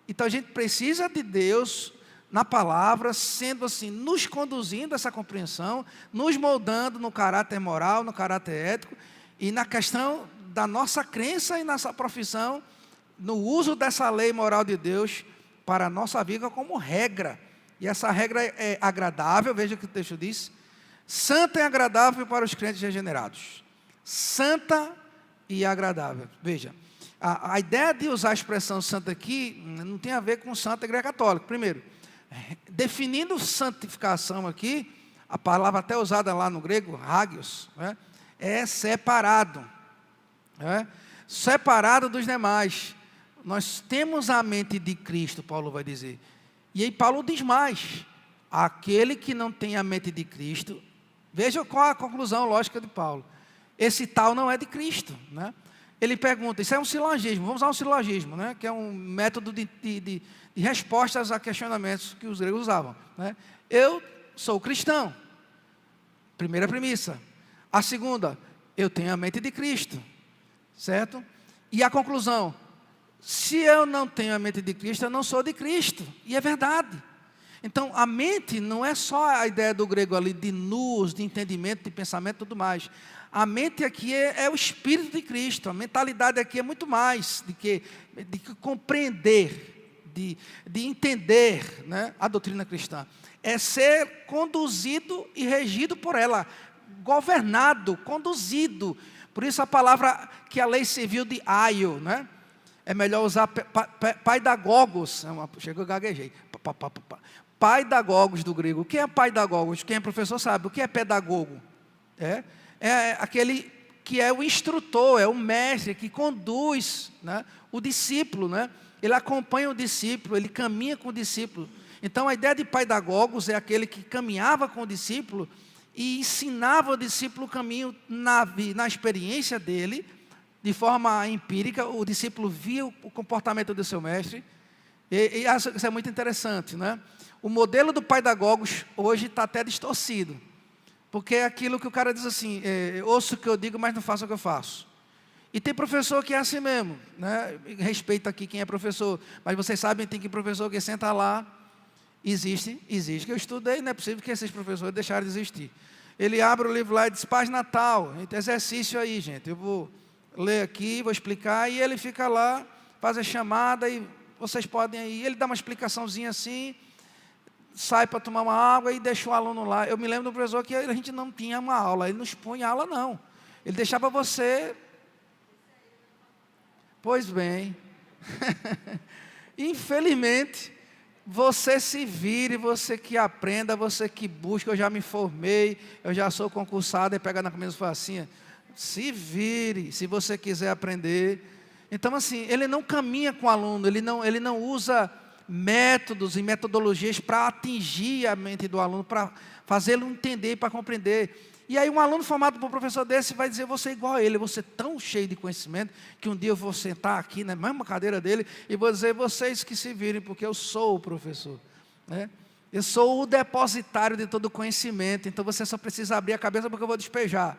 Então a gente precisa de Deus na palavra, sendo assim, nos conduzindo a essa compreensão, nos moldando no caráter moral, no caráter ético, e na questão da nossa crença e nossa profissão, no uso dessa lei moral de Deus para a nossa vida como regra. E essa regra é agradável, veja o que o texto diz, santa e agradável para os crentes regenerados. Santa e agradável. Veja, a ideia de usar a expressão santa aqui não tem a ver com santa igreja católica. Primeiro, definindo santificação aqui, a palavra até usada lá no grego, hagios, né, é separado. Né, separado dos demais. Nós temos a mente de Cristo, Paulo vai dizer. E aí Paulo diz mais, aquele que não tem a mente de Cristo, veja qual a conclusão lógica de Paulo. Esse tal não é de Cristo, né? Ele pergunta, isso é um silogismo, vamos usar um silogismo, né? Que é um método de respostas a questionamentos que os gregos usavam, né? Eu sou cristão, primeira premissa. A segunda, eu tenho a mente de Cristo, certo? E a conclusão, se eu não tenho a mente de Cristo, eu não sou de Cristo, e é verdade. Então, a mente não é só a ideia do grego ali de nous, de entendimento, de pensamento e tudo mais. A mente aqui é o Espírito de Cristo. A mentalidade aqui é muito mais de compreender, de entender, né, a doutrina cristã. É ser conduzido e regido por ela, governado, conduzido. Por isso a palavra que a lei serviu de aio, né? É melhor usar paidagogos. Chegou, eu gaguejei. Paidagogos do grego. O que é paidagogos? Quem é professor sabe. O que é pedagogo? É aquele que é o instrutor, é o mestre, que conduz, né, o discípulo, né? Ele acompanha o discípulo, ele caminha com o discípulo. Então a ideia de paidagogos é aquele que caminhava com o discípulo e ensinava o discípulo o caminho na experiência dele, de forma empírica. O discípulo via o comportamento do seu mestre, e isso é muito interessante, né? O modelo do paidagogos hoje está até distorcido, porque é aquilo que o cara diz assim, ouço o que eu digo, mas não faço o que eu faço. E tem professor que é assim mesmo, né? Respeito aqui quem é professor, mas vocês sabem, tem que professor que senta lá, existe, que eu estudei, não é possível que esses professores deixaram de existir. Ele abre o livro lá e diz, paz natal, exercício aí, gente, eu vou ler aqui, vou explicar, e ele fica lá, faz a chamada, e vocês podem aí, ele dá uma explicaçãozinha assim, sai para tomar uma água e deixa o aluno lá. Eu me lembro do professor que a gente não tinha uma aula, ele não expunha aula não, ele deixava você, pois bem, infelizmente, você se vire, você que aprenda, você que busca, eu já me formei, eu já sou concursado, e pega na camisa facinha, se vire, se você quiser aprender. Então assim, ele não caminha com o aluno, ele não usa métodos e metodologias para atingir a mente do aluno, para fazê-lo entender, para compreender. E aí um aluno formado por um professor desse vai dizer, você é igual a ele, você é tão cheio de conhecimento, que um dia eu vou sentar aqui na mesma cadeira dele, e vou dizer, vocês que se virem, porque eu sou o professor, né? Eu sou o depositário de todo o conhecimento, então você só precisa abrir a cabeça porque eu vou despejar.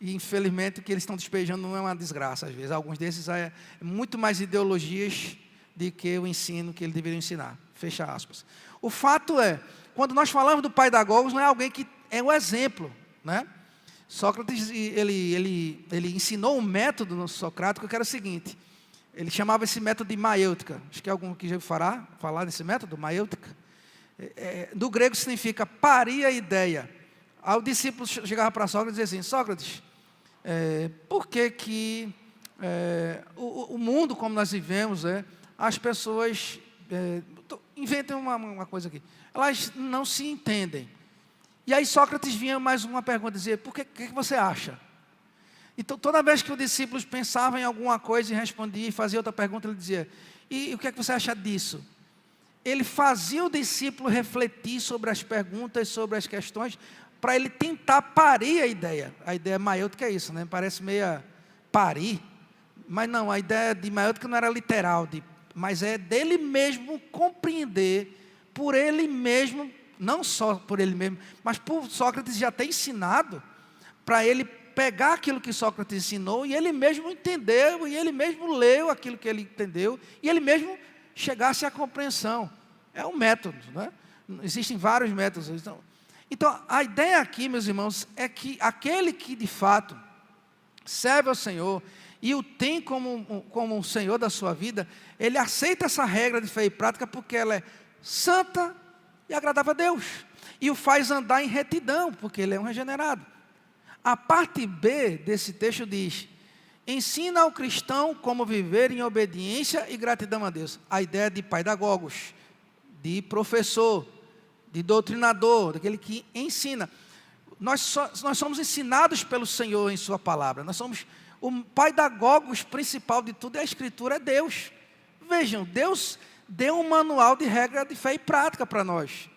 E infelizmente o que eles estão despejando não é uma desgraça às vezes, alguns desses é muito mais ideologias do que o ensino que ele deveria ensinar, fecha aspas. O fato é, quando nós falamos do paidagogos, não é alguém que é um exemplo, né? Sócrates, ele ensinou um método no socrático que era o seguinte, ele chamava esse método de maiêutica, acho que algum que já ouviu falar desse método, maiêutica, do grego significa parir a ideia. Aí o discípulo chegava para Sócrates e dizia assim, Sócrates, por que o mundo como nós vivemos, as pessoas inventam uma coisa aqui, elas não se entendem. E aí Sócrates vinha mais uma pergunta, dizia, o que você acha? Então, toda vez que os discípulos pensavam em alguma coisa e respondia e fazia outra pergunta, ele dizia, e o que é que você acha disso? Ele fazia o discípulo refletir sobre as perguntas, sobre as questões, para ele tentar parir a ideia. A ideia maiúscula é isso, né? Parece meio parir, mas não, a ideia de maiúscula não era literal, mas é dele mesmo compreender, por ele mesmo, não só por ele mesmo, mas por Sócrates já ter ensinado, para ele pegar aquilo que Sócrates ensinou, e ele mesmo entendeu, e ele mesmo leu aquilo que ele entendeu, e ele mesmo chegasse à compreensão. É um método, né? Existem vários métodos. Então, a ideia aqui, meus irmãos, é que aquele que de fato serve ao Senhor e o tem como o Senhor da sua vida, ele aceita essa regra de fé e prática porque ela é santa e agradável a Deus, e o faz andar em retidão, porque ele é um regenerado. A parte B desse texto diz, ensina ao cristão como viver em obediência e gratidão a Deus. A ideia de pedagogos, de professor, de doutrinador, daquele que ensina. Nós somos ensinados pelo Senhor em sua palavra. Nós somos, o pedagogos principal de tudo é a Escritura, é Deus. Vejam, Deus deu um manual de regra de fé e prática para nós.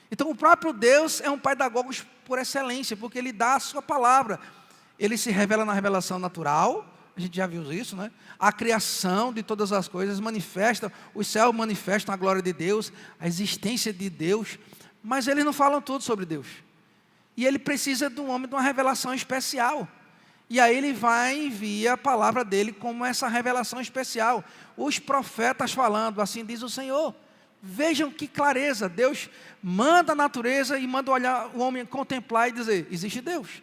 Então o próprio Deus é um pedagogo por excelência, porque Ele dá a sua palavra. Ele se revela na revelação natural, a gente já viu isso, né? A criação de todas as coisas manifesta, os céus manifestam a glória de Deus, a existência de Deus, mas eles não falam tudo sobre Deus. E Ele precisa de um homem de uma revelação especial. E aí Ele vai e envia a palavra dEle como essa revelação especial. Os profetas falando, assim diz o Senhor. Vejam que clareza, Deus manda a natureza e manda olhar o homem contemplar e dizer, existe Deus.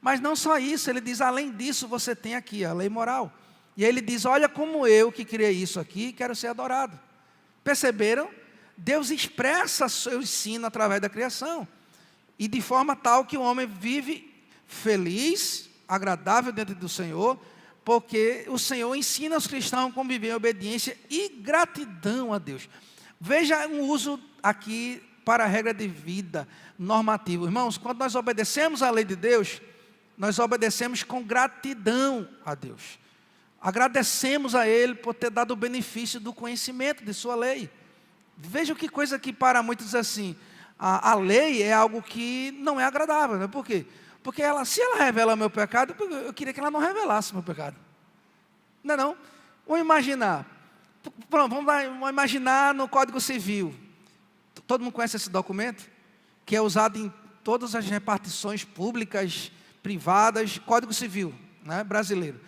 Mas não só isso, ele diz, além disso você tem aqui a lei moral. E aí ele diz, olha como eu que criei isso aqui, quero ser adorado. Perceberam? Deus expressa seu ensino através da criação. E de forma tal que o homem vive feliz, agradável dentro do Senhor, porque o Senhor ensina os cristãos como viver em obediência e gratidão a Deus. Veja um uso aqui para a regra de vida normativa. Irmãos, quando nós obedecemos à lei de Deus, nós obedecemos com gratidão a Deus. Agradecemos a Ele por ter dado o benefício do conhecimento de sua lei. Veja que coisa que para muitos diz assim, a lei é algo que não é agradável, né? Por quê? Porque se ela revela meu pecado, eu queria que ela não revelasse meu pecado. Não é não? Vamos imaginar. Pronto, vamos imaginar no Código Civil. Todo mundo conhece esse documento? Que é usado em todas as repartições públicas, privadas, Código Civil, né, brasileiro.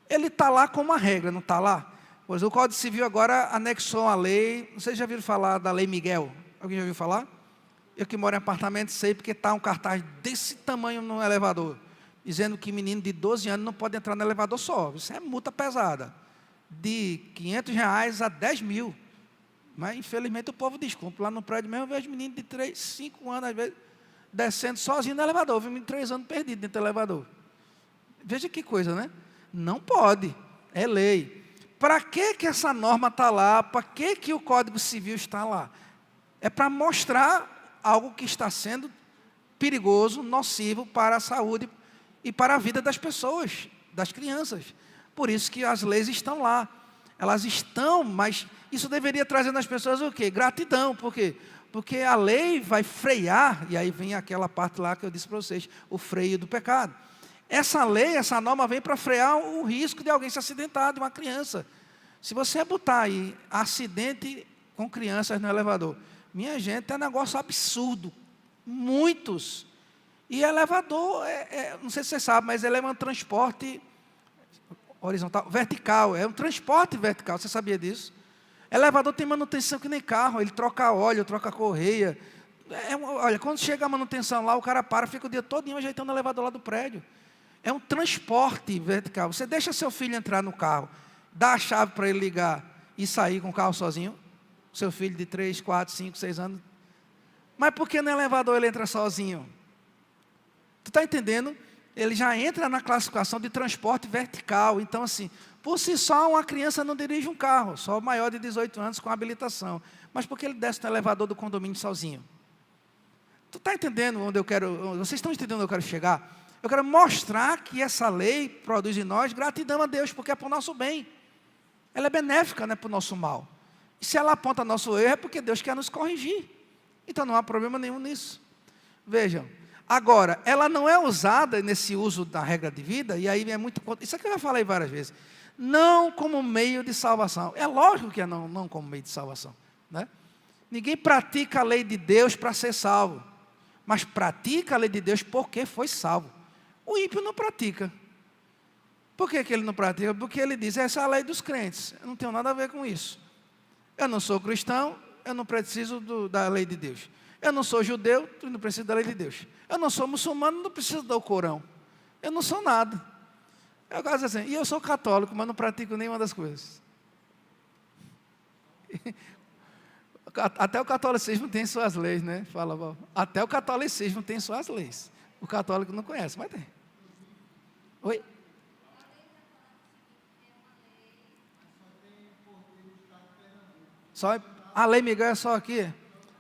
Ele está lá como uma regra, não está lá? Pois o Código Civil agora anexou a lei, vocês já viram falar da Lei Miguel? Alguém já ouviu falar? Eu que moro em apartamento sei, porque está um cartaz desse tamanho no elevador, dizendo que menino de 12 anos não pode entrar no elevador só. Isso é multa pesada, de R$500 a 10 mil. Mas infelizmente o povo desculpa. Lá no prédio mesmo eu vejo menino de 3, 5 anos, às vezes, descendo sozinho no elevador. Eu vi menino de 3 anos perdido dentro do elevador. Veja que coisa, né? Não pode, é lei. Para que essa norma está lá? Para que o Código Civil está lá? É para mostrar algo que está sendo perigoso, nocivo para a saúde e para a vida das pessoas, das crianças. Por isso que as leis estão lá. Elas estão, mas isso deveria trazer nas pessoas o quê? Gratidão. Por quê? Porque a lei vai frear, e aí vem aquela parte lá que eu disse para vocês, o freio do pecado. Essa lei, essa norma vem para frear o risco de alguém se acidentar, de uma criança. Se você botar aí acidente com crianças no elevador, minha gente, é um negócio absurdo. Muitos. E elevador, não sei se você sabe, mas ele é um transporte horizontal, vertical, é um transporte vertical, você sabia disso? Elevador tem manutenção que nem carro, ele troca óleo, troca correia. Olha, quando chega a manutenção lá, o cara fica o dia todo ajeitando o elevador lá do prédio. É um transporte vertical. Você deixa seu filho entrar no carro, dá a chave para ele ligar e sair com o carro sozinho, seu filho de 3, 4, 5, 6 anos. Mas por que no elevador ele entra sozinho? Tu está entendendo? Ele já entra na classificação de transporte vertical. Então, assim, por si só, uma criança não dirige um carro, só maior de 18 anos com habilitação. Mas por que ele desce no elevador do condomínio sozinho? Tu está entendendo onde eu quero? Vocês estão entendendo onde eu quero chegar? Eu quero mostrar que essa lei produz em nós gratidão a Deus, porque é para o nosso bem. Ela é benéfica, não é para o nosso mal. E se ela aponta nosso erro, é porque Deus quer nos corrigir. Então não há problema nenhum nisso. Vejam, agora, ela não é usada nesse uso da regra de vida, e aí é muito... Isso aqui eu já falei várias vezes. Não como meio de salvação. É lógico que é não como meio de salvação, né? Ninguém pratica a lei de Deus para ser salvo, mas pratica a lei de Deus porque foi salvo. O ímpio não pratica. Por que ele não pratica? Porque ele diz, essa é a lei dos crentes. Eu não tenho nada a ver com isso. Eu não sou cristão, eu não preciso da lei de Deus. Eu não sou judeu, eu não preciso da lei de Deus. Eu não sou muçulmano, não preciso do Corão. Eu não sou nada. Eu gosto assim, e eu sou católico, mas não pratico nenhuma das coisas. Até o catolicismo tem suas leis, né? Fala, até o catolicismo tem suas leis. O católico não conhece, mas tem. Oi? Só, a Lei Miguel é só aqui?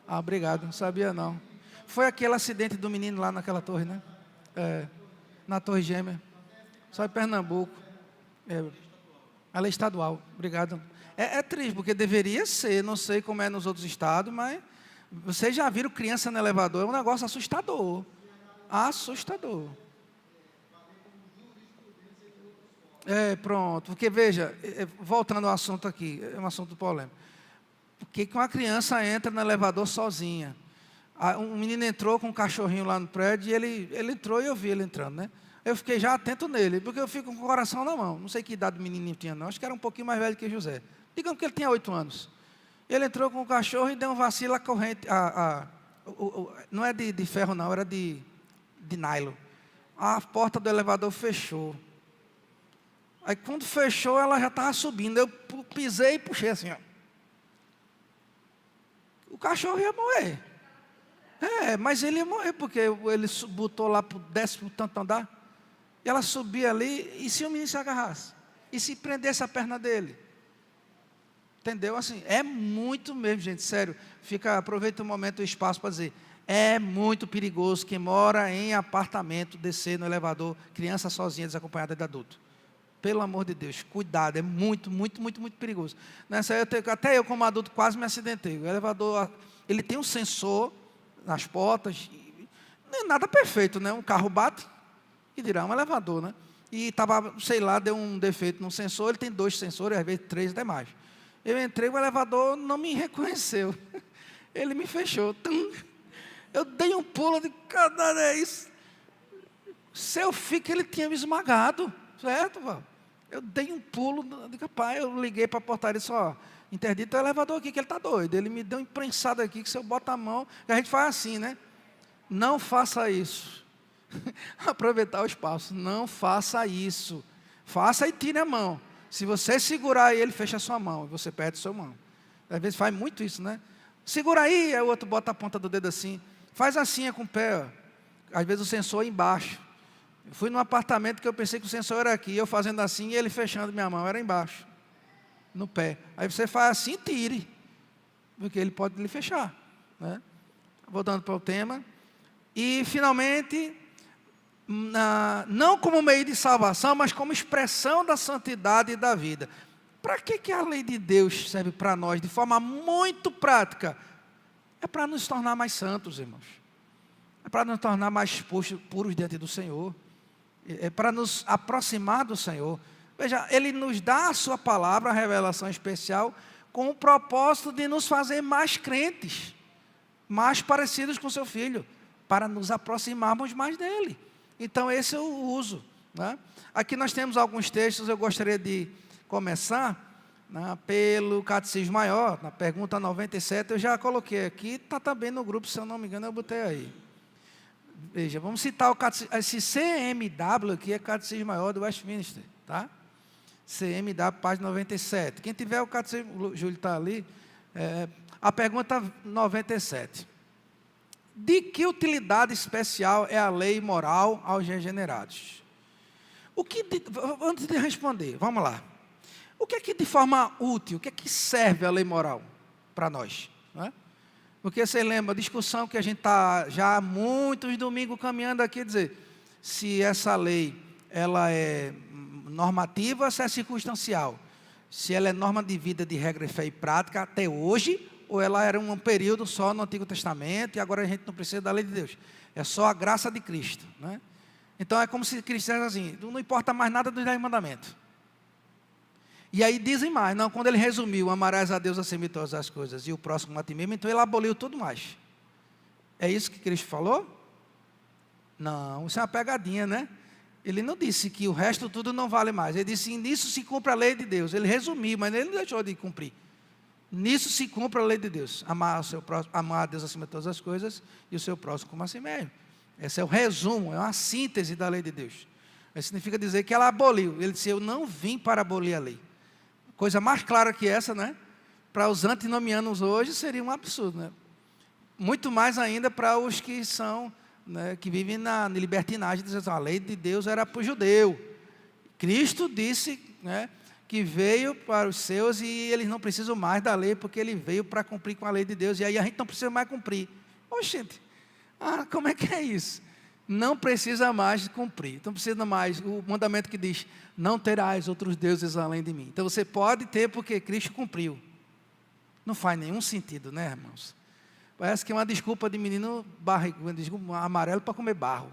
Ah, obrigado, não sabia não. Foi aquele acidente do menino lá naquela torre, né? Na Torre Gêmea. Só em Pernambuco. A lei estadual, obrigado. É triste, porque deveria ser, não sei como é nos outros estados, mas vocês já viram criança no elevador, é um negócio assustador. Assustador. Pronto, porque veja, voltando ao assunto aqui, é um assunto polêmico. Por que uma criança entra no elevador sozinha? Um menino entrou com um cachorrinho lá no prédio e ele entrou e eu vi ele entrando, né? Eu fiquei já atento nele, porque eu fico com o coração na mão. Não sei que idade o menininho tinha, não. Acho que era um pouquinho mais velho que José. Digamos que ele tinha 8 anos. Ele entrou com o cachorro e deu um vacilo à corrente. Não é de ferro, não, era de nylon. A porta do elevador fechou. Aí quando fechou, ela já estava subindo. Eu pisei e puxei assim, ó. O cachorro ia morrer. Mas ele ia morrer, porque ele botou lá para o 10º tanto andar. E ela subia ali, e se o menino se agarrasse? E se prendesse a perna dele? Entendeu? Assim, é muito mesmo, gente, sério. Aproveita o momento e o espaço para dizer, é muito perigoso quem mora em apartamento, descer no elevador, criança sozinha, desacompanhada de adulto. Pelo amor de Deus, cuidado, é muito, muito, muito, muito perigoso. Nessa até eu como adulto quase me acidentei. O elevador, ele tem um sensor nas portas, não é nada perfeito, né? Um carro bate, e dirá, um elevador, né? E estava, sei lá, deu um defeito no sensor, ele tem 2 sensores, às vezes 3 até mais. Eu entrei, o elevador não me reconheceu. Ele me fechou. Eu dei um pulo de caralho, é isso. Se eu fico, ele tinha me esmagado, certo, Val? Eu dei um pulo, pai, eu liguei para a portaria e disse, interdita o elevador aqui, que ele está doido. Ele me deu uma imprensada aqui, que se eu botar a mão, a gente faz assim, né? Não faça isso. Aproveitar o espaço. Não faça isso. Faça e tire a mão. Se você segurar ele, fecha a sua mão. E você perde a sua mão. Às vezes faz muito isso, né? Segura aí, aí o outro bota a ponta do dedo assim. Faz assim, com o pé. Ó. Às vezes o sensor é embaixo. Eu fui num apartamento que eu pensei que o sensor era aqui. Eu fazendo assim e ele fechando minha mão. Era embaixo. No pé. Aí você faz assim e tire. Porque ele pode lhe fechar. Né? Voltando para o tema. E, finalmente, não como meio de salvação, mas como expressão da santidade e da vida. Para que a lei de Deus serve para nós de forma muito prática? É para nos tornar mais santos, irmãos. É para nos tornar mais puros diante do Senhor. É para nos aproximar do Senhor. Veja, Ele nos dá a sua palavra, a revelação especial, com o propósito de nos fazer mais crentes, mais parecidos com seu Filho, para nos aproximarmos mais dEle. Então, esse é o uso. Né? Aqui nós temos alguns textos, eu gostaria de começar pelo Catecismo Maior, na pergunta 97, eu já coloquei aqui, está também no grupo, se eu não me engano, eu botei aí. Veja, vamos citar esse CMW aqui, é Catecismo Maior do Westminster, tá? CMW, página 97. Quem tiver o Catecismo, o Júlio está ali, a pergunta 97. De que utilidade especial é a lei moral aos regenerados? Antes de responder, vamos lá. O que é que de forma útil, o que é que serve a lei moral para nós? Né? Porque você lembra a discussão que a gente está já há muitos domingos caminhando aqui, dizer, se essa lei ela é normativa, se é circunstancial. Se ela é norma de vida, de regra, fé e prática até hoje, ou ela era um período só no Antigo Testamento e agora a gente não precisa da lei de Deus. É só a graça de Cristo, né? Então é como se Cristo dissesse assim, não importa mais nada dos 10 mandamentos. E aí dizem mais, não, quando ele resumiu, amarás a Deus acima de todas as coisas e o próximo a ti mesmo, então ele aboliu tudo mais. É isso que Cristo falou? Não, isso é uma pegadinha, né? Ele não disse que o resto tudo não vale mais. Ele disse, nisso se cumpre a lei de Deus. Ele resumiu, mas ele não deixou de cumprir. Nisso se cumpre a lei de Deus. Amar a Deus acima de todas as coisas e o seu próximo como a si mesmo. Esse é o resumo, é uma síntese da lei de Deus. Isso significa dizer que ela aboliu. Ele disse, eu não vim para abolir a lei. Coisa mais clara que essa, né? Para os antinomianos hoje seria um absurdo, né? Muito mais ainda para os que são, né, que vivem na libertinagem, dizendo, a lei de Deus era para o judeu. Cristo disse, né, que veio para os seus e eles não precisam mais da lei, porque ele veio para cumprir com a lei de Deus, e aí a gente não precisa mais cumprir. Oxente, como é que é isso? Não precisa mais cumprir, não precisa mais, o mandamento que diz, não terás outros deuses além de mim. Então você pode ter porque Cristo cumpriu. Não faz nenhum sentido, né, irmãos? Parece que é uma desculpa de menino amarelo para comer barro.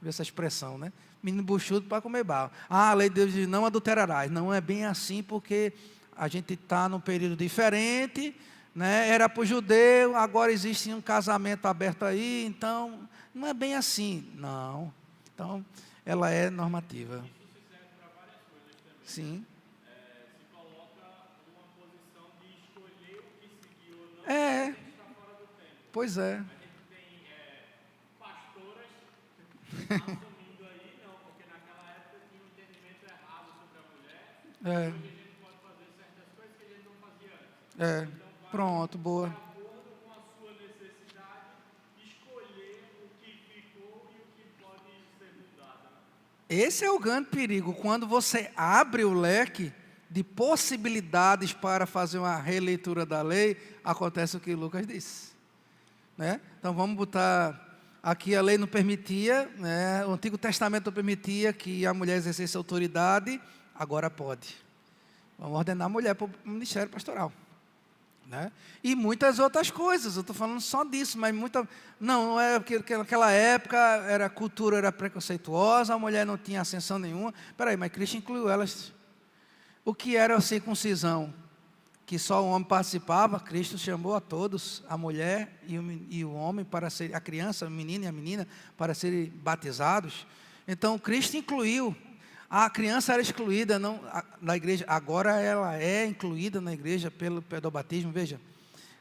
Vê essa expressão, né? Menino buchudo para comer barro. A lei de Deus diz, não adulterarás. Não é bem assim, porque a gente está num período diferente, né? Era para o judeu, agora existe um casamento aberto aí, então não é bem assim. Não. Então, ela é normativa. Isso se serve para várias coisas também. Sim. Se coloca uma posição de escolher o que seguir ou não, a gente está fora do tempo. Pois é. A gente tem pastoras assumindo aí, não, porque naquela época tinha um entendimento errado sobre a mulher. Hoje a gente pode fazer certas coisas que a gente não fazia antes. Então, Pronto, boa. de acordo com a sua necessidade, escolher o que ficou e o que pode ser mudado. Esse é o grande perigo, quando você abre o leque de possibilidades para fazer uma releitura da lei, acontece o que Lucas disse, né? Então vamos botar, aqui a lei não permitia, né? O Antigo Testamento não permitia que a mulher exercesse autoridade, agora pode. Vamos ordenar a mulher para o ministério pastoral, né? E muitas outras coisas, eu estou falando só disso, mas não é porque naquela época a cultura era preconceituosa, a mulher não tinha ascensão nenhuma. Espera aí, mas Cristo incluiu elas. O que era a circuncisão? Que só o homem participava, Cristo chamou a todos, a mulher e o homem, para ser, a criança, o menino e a menina, para serem batizados. Então Cristo incluiu. A criança era excluída na igreja, agora ela é incluída na igreja pelo batismo. Veja,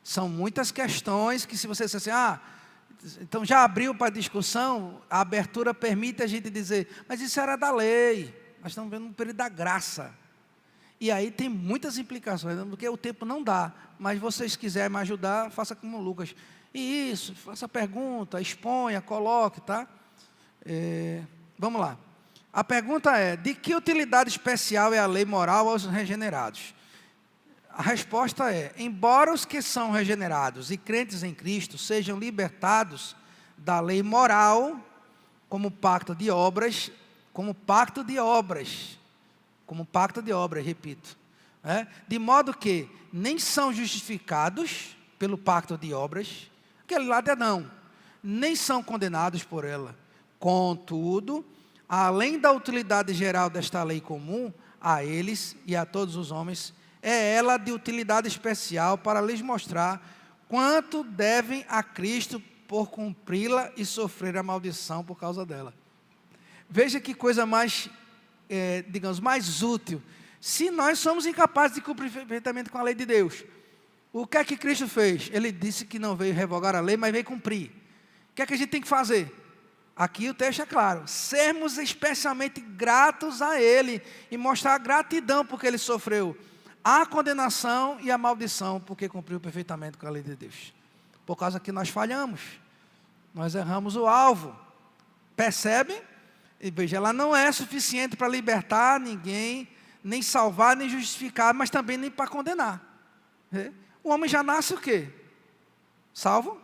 são muitas questões que, se você disser assim, então já abriu para discussão, a abertura permite a gente dizer, mas isso era da lei, nós estamos vendo um período da graça. E aí tem muitas implicações, porque o tempo não dá, mas vocês quiserem me ajudar, faça como o Lucas. E isso, faça pergunta, exponha, coloque, tá? Vamos lá. A pergunta é, de que utilidade especial é a lei moral aos regenerados? A resposta é, embora os que são regenerados e crentes em Cristo sejam libertados da lei moral, como pacto de obras, repito, né? De modo que nem são justificados pelo pacto de obras, aquele lado é não, nem são condenados por ela. Contudo, além da utilidade geral desta lei comum, a eles e a todos os homens, é ela de utilidade especial para lhes mostrar quanto devem a Cristo por cumpri-la e sofrer a maldição por causa dela. Veja que coisa mais, mais útil. Se nós somos incapazes de cumprir perfeitamente com a lei de Deus, o que é que Cristo fez? Ele disse que não veio revogar a lei, mas veio cumprir. O que é que a gente tem que fazer? Aqui o texto é claro, sermos especialmente gratos a Ele e mostrar gratidão porque Ele sofreu a condenação e a maldição porque cumpriu perfeitamente com a lei de Deus. Por causa que nós falhamos, nós erramos o alvo. Percebem? E veja, ela não é suficiente para libertar ninguém, nem salvar, nem justificar, mas também nem para condenar. O homem já nasce o quê? salvo,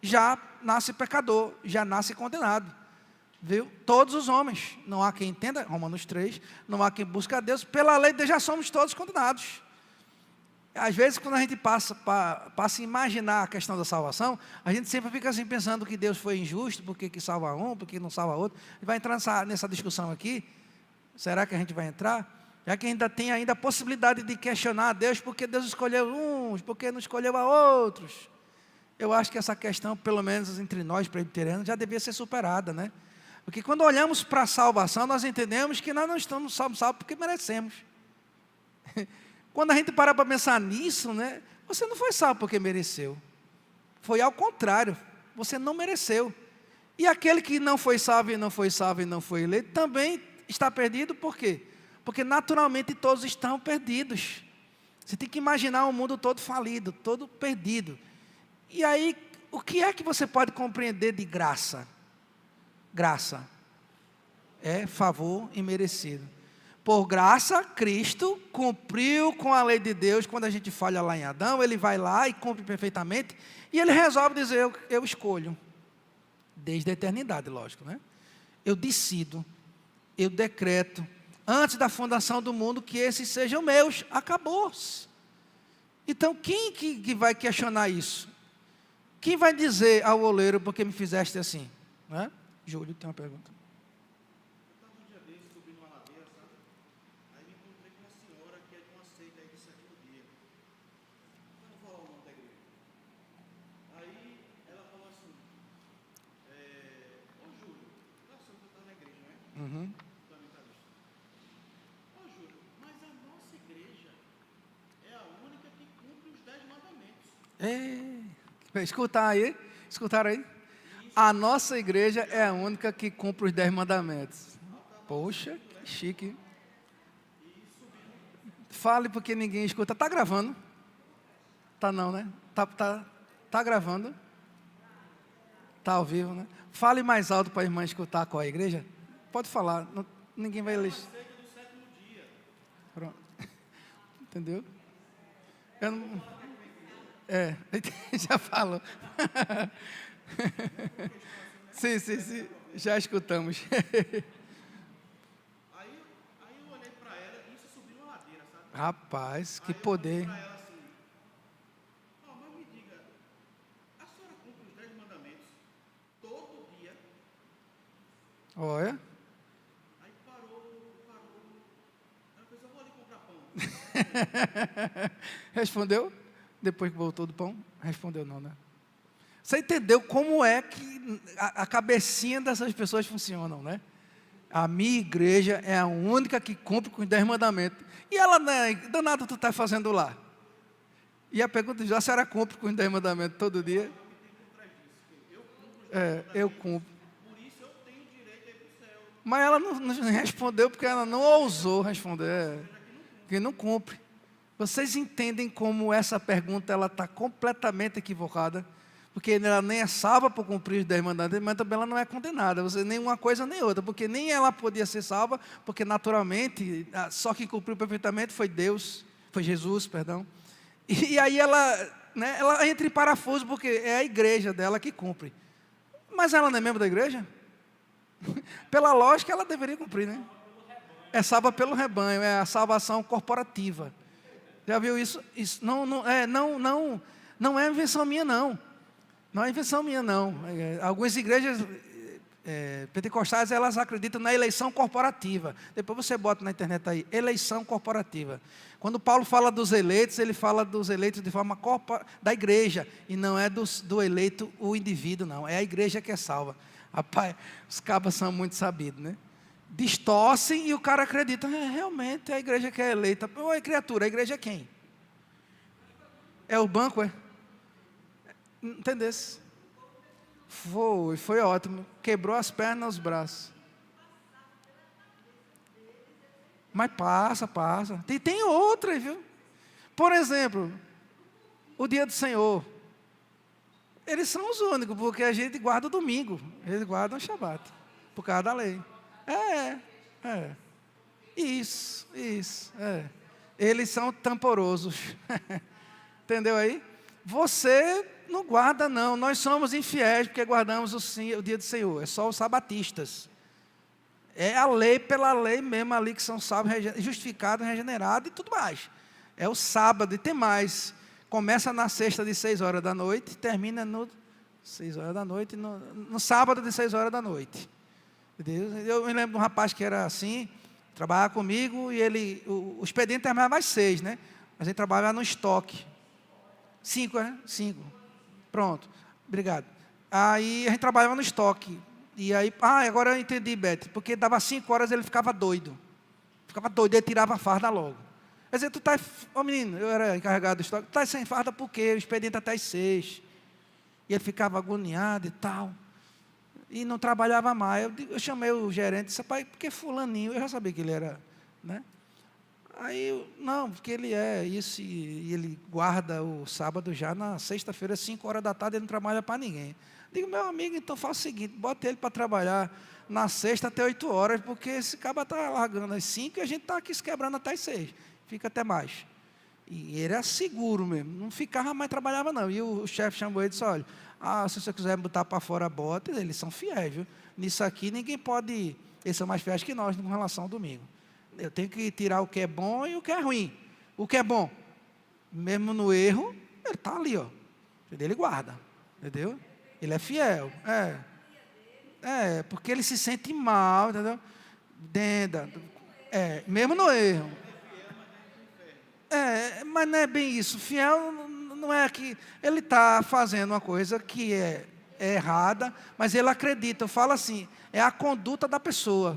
já nasce pecador, já nasce condenado. Viu? Todos os homens, não há quem entenda, Romanos 3, não há quem busque a Deus, pela lei de Deus já somos todos condenados. Às vezes, quando a gente passa a imaginar a questão da salvação, a gente sempre fica assim pensando que Deus foi injusto, porque que salva um, porque não salva outro. A gente vai entrar nessa discussão aqui. Será que a gente vai entrar? Já que ainda tem a possibilidade de questionar a Deus, porque Deus escolheu uns, porque não escolheu a outros. Eu acho que essa questão, pelo menos entre nós presbiterianos, já devia ser superada, né? Porque quando olhamos para a salvação, nós entendemos que nós não estamos salvos porque merecemos. Quando a gente para pensar nisso, né? Você não foi salvo porque mereceu. Foi ao contrário, você não mereceu. E aquele que não foi salvo e não foi salvo e não foi eleito, também está perdido, por quê? Porque naturalmente todos estão perdidos. Você tem que imaginar um mundo todo falido, todo perdido. E aí, o que é que você pode compreender de graça? Graça é favor imerecido. Por graça, Cristo cumpriu com a lei de Deus. Quando a gente falha lá em Adão, Ele vai lá e cumpre perfeitamente. E Ele resolve dizer, eu escolho. Desde a eternidade, lógico, né? Eu decido, eu decreto, antes da fundação do mundo, que esses sejam meus. Acabou-se. Então, quem que vai questionar isso? Quem vai dizer ao oleiro, porque me fizeste assim? Né? Júlio, tem uma pergunta. Eu estava um dia desse subindo uma ladeira, sabe? Aí me encontrei com uma senhora que é de uma seita aí do sétimo dia. Eu não vou falar o nome da igreja. Aí ela falou assim, ô Júlio, eu sei que você está na igreja, não é? Uhum. Fundamentalista. Ô Júlio, mas a nossa igreja é a única que cumpre os 10 mandamentos. Escutaram aí? A nossa igreja é a única que cumpre os 10 mandamentos. Poxa, que chique. Fale porque ninguém escuta. Está gravando? Tá não, né? Tá gravando? Tá ao vivo, né? Fale mais alto para a irmã escutar qual é a igreja. Pode falar, ninguém vai ler. Pronto. Entendeu? Eu não... já falou. sim, já escutamos. Aí eu olhei para ela e isso subiu uma ladeira, sabe? Rapaz, que Aí eu poder. falei para ela assim, mas me diga, a senhora cumpre os 10 mandamentos todo dia? Olha. Aí parou. Ela pensou, eu vou ali comprar pão. Respondeu? Depois que voltou do pão? Respondeu não, né? Você entendeu como é que a cabecinha dessas pessoas funcionam, né? A minha igreja é a única que cumpre com os 10 mandamentos. E ela, né, danado tu está fazendo lá? E a pergunta é, a senhora cumpre com os 10 mandamentos todo dia? Eu cumpro. Por isso eu tenho direito a ir para o céu. Mas ela não respondeu porque ela não ousou responder. Que não cumpre. Vocês entendem como essa pergunta ela está completamente equivocada? Porque ela nem é salva por cumprir os 10 mandamentos, mas também ela não é condenada. Você nem uma coisa nem outra, porque nem ela podia ser salva, porque naturalmente só quem cumpriu perfeitamente foi Deus, foi Jesus, perdão. E aí ela entra em parafuso porque é a igreja dela que cumpre. Mas ela não é membro da igreja? Pela lógica ela deveria cumprir, né? É salva pelo rebanho, é a salvação corporativa. Já viu isso? Isso não é invenção minha, não. Não é invenção minha, não. Algumas igrejas pentecostais, elas acreditam na eleição corporativa. Depois você bota na internet aí, eleição corporativa. Quando Paulo fala dos eleitos, ele fala dos eleitos de forma da igreja, e não é do eleito o indivíduo, não. É a igreja que é salva. Rapaz, os cabas são muito sabidos, né? Distorcem e o cara acredita, realmente é a igreja que é eleita. Oi, criatura, a igreja é quem? É o banco, é? Entendesse? Foi ótimo. Quebrou as pernas, os braços. Mas passa. Tem outras, viu? Por exemplo, o dia do Senhor. Eles são os únicos, porque a gente guarda o domingo. Eles guardam o Shabat, por causa da lei. Isso. Eles são tamporosos. Entendeu aí? Você não guarda, não. Nós somos infiéis porque guardamos o dia do Senhor. É só os sabatistas. É a lei pela lei mesmo ali que são salvos, justificados, regenerados e tudo mais. É o sábado e tem mais. Começa na sexta de 6 horas da noite, termina no 6 horas da noite, no sábado de 6 horas da noite. Eu me lembro de um rapaz que era assim, trabalhava comigo e o expediente terminava às 6, né? A gente trabalhava no estoque. 5, né? 5. Pronto. Obrigado. Aí a gente trabalhava no estoque. E aí, agora eu entendi, Beth, porque dava 5 horas ele ficava doido. Ele tirava a farda logo. Quer dizer, tu tá, menino, eu era encarregado do estoque, tu tá sem farda por quê? O expediente até às 6. E ele ficava agoniado e tal. E não trabalhava mais. Eu chamei o gerente e disse, pai, porque fulaninho, eu já sabia que ele era, né? Aí, não, porque ele é isso, e ele guarda o sábado já na sexta-feira, 5 horas da tarde, ele não trabalha para ninguém. Digo, meu amigo, então faça o seguinte, bota ele para trabalhar na sexta até 8 horas, porque esse cara está largando às 5 e a gente está aqui se quebrando até às 6, fica até mais. E ele é seguro mesmo, não ficava mais, trabalhava não. E o chefe chamou ele e disse, olha, se você quiser botar para fora a bota, eles são fiéis, viu? Nisso aqui ninguém pode, eles são mais fiéis que nós com relação ao domingo. Eu tenho que tirar o que é bom e o que é ruim. O que é bom, mesmo no erro, ele está ali, ó. Ele guarda, entendeu? Ele é fiel. Porque ele se sente mal, entendeu? Mesmo no erro. Mas não é bem isso. Fiel não é que ele está fazendo uma coisa que é errada, mas ele acredita. Eu falo assim, é a conduta da pessoa.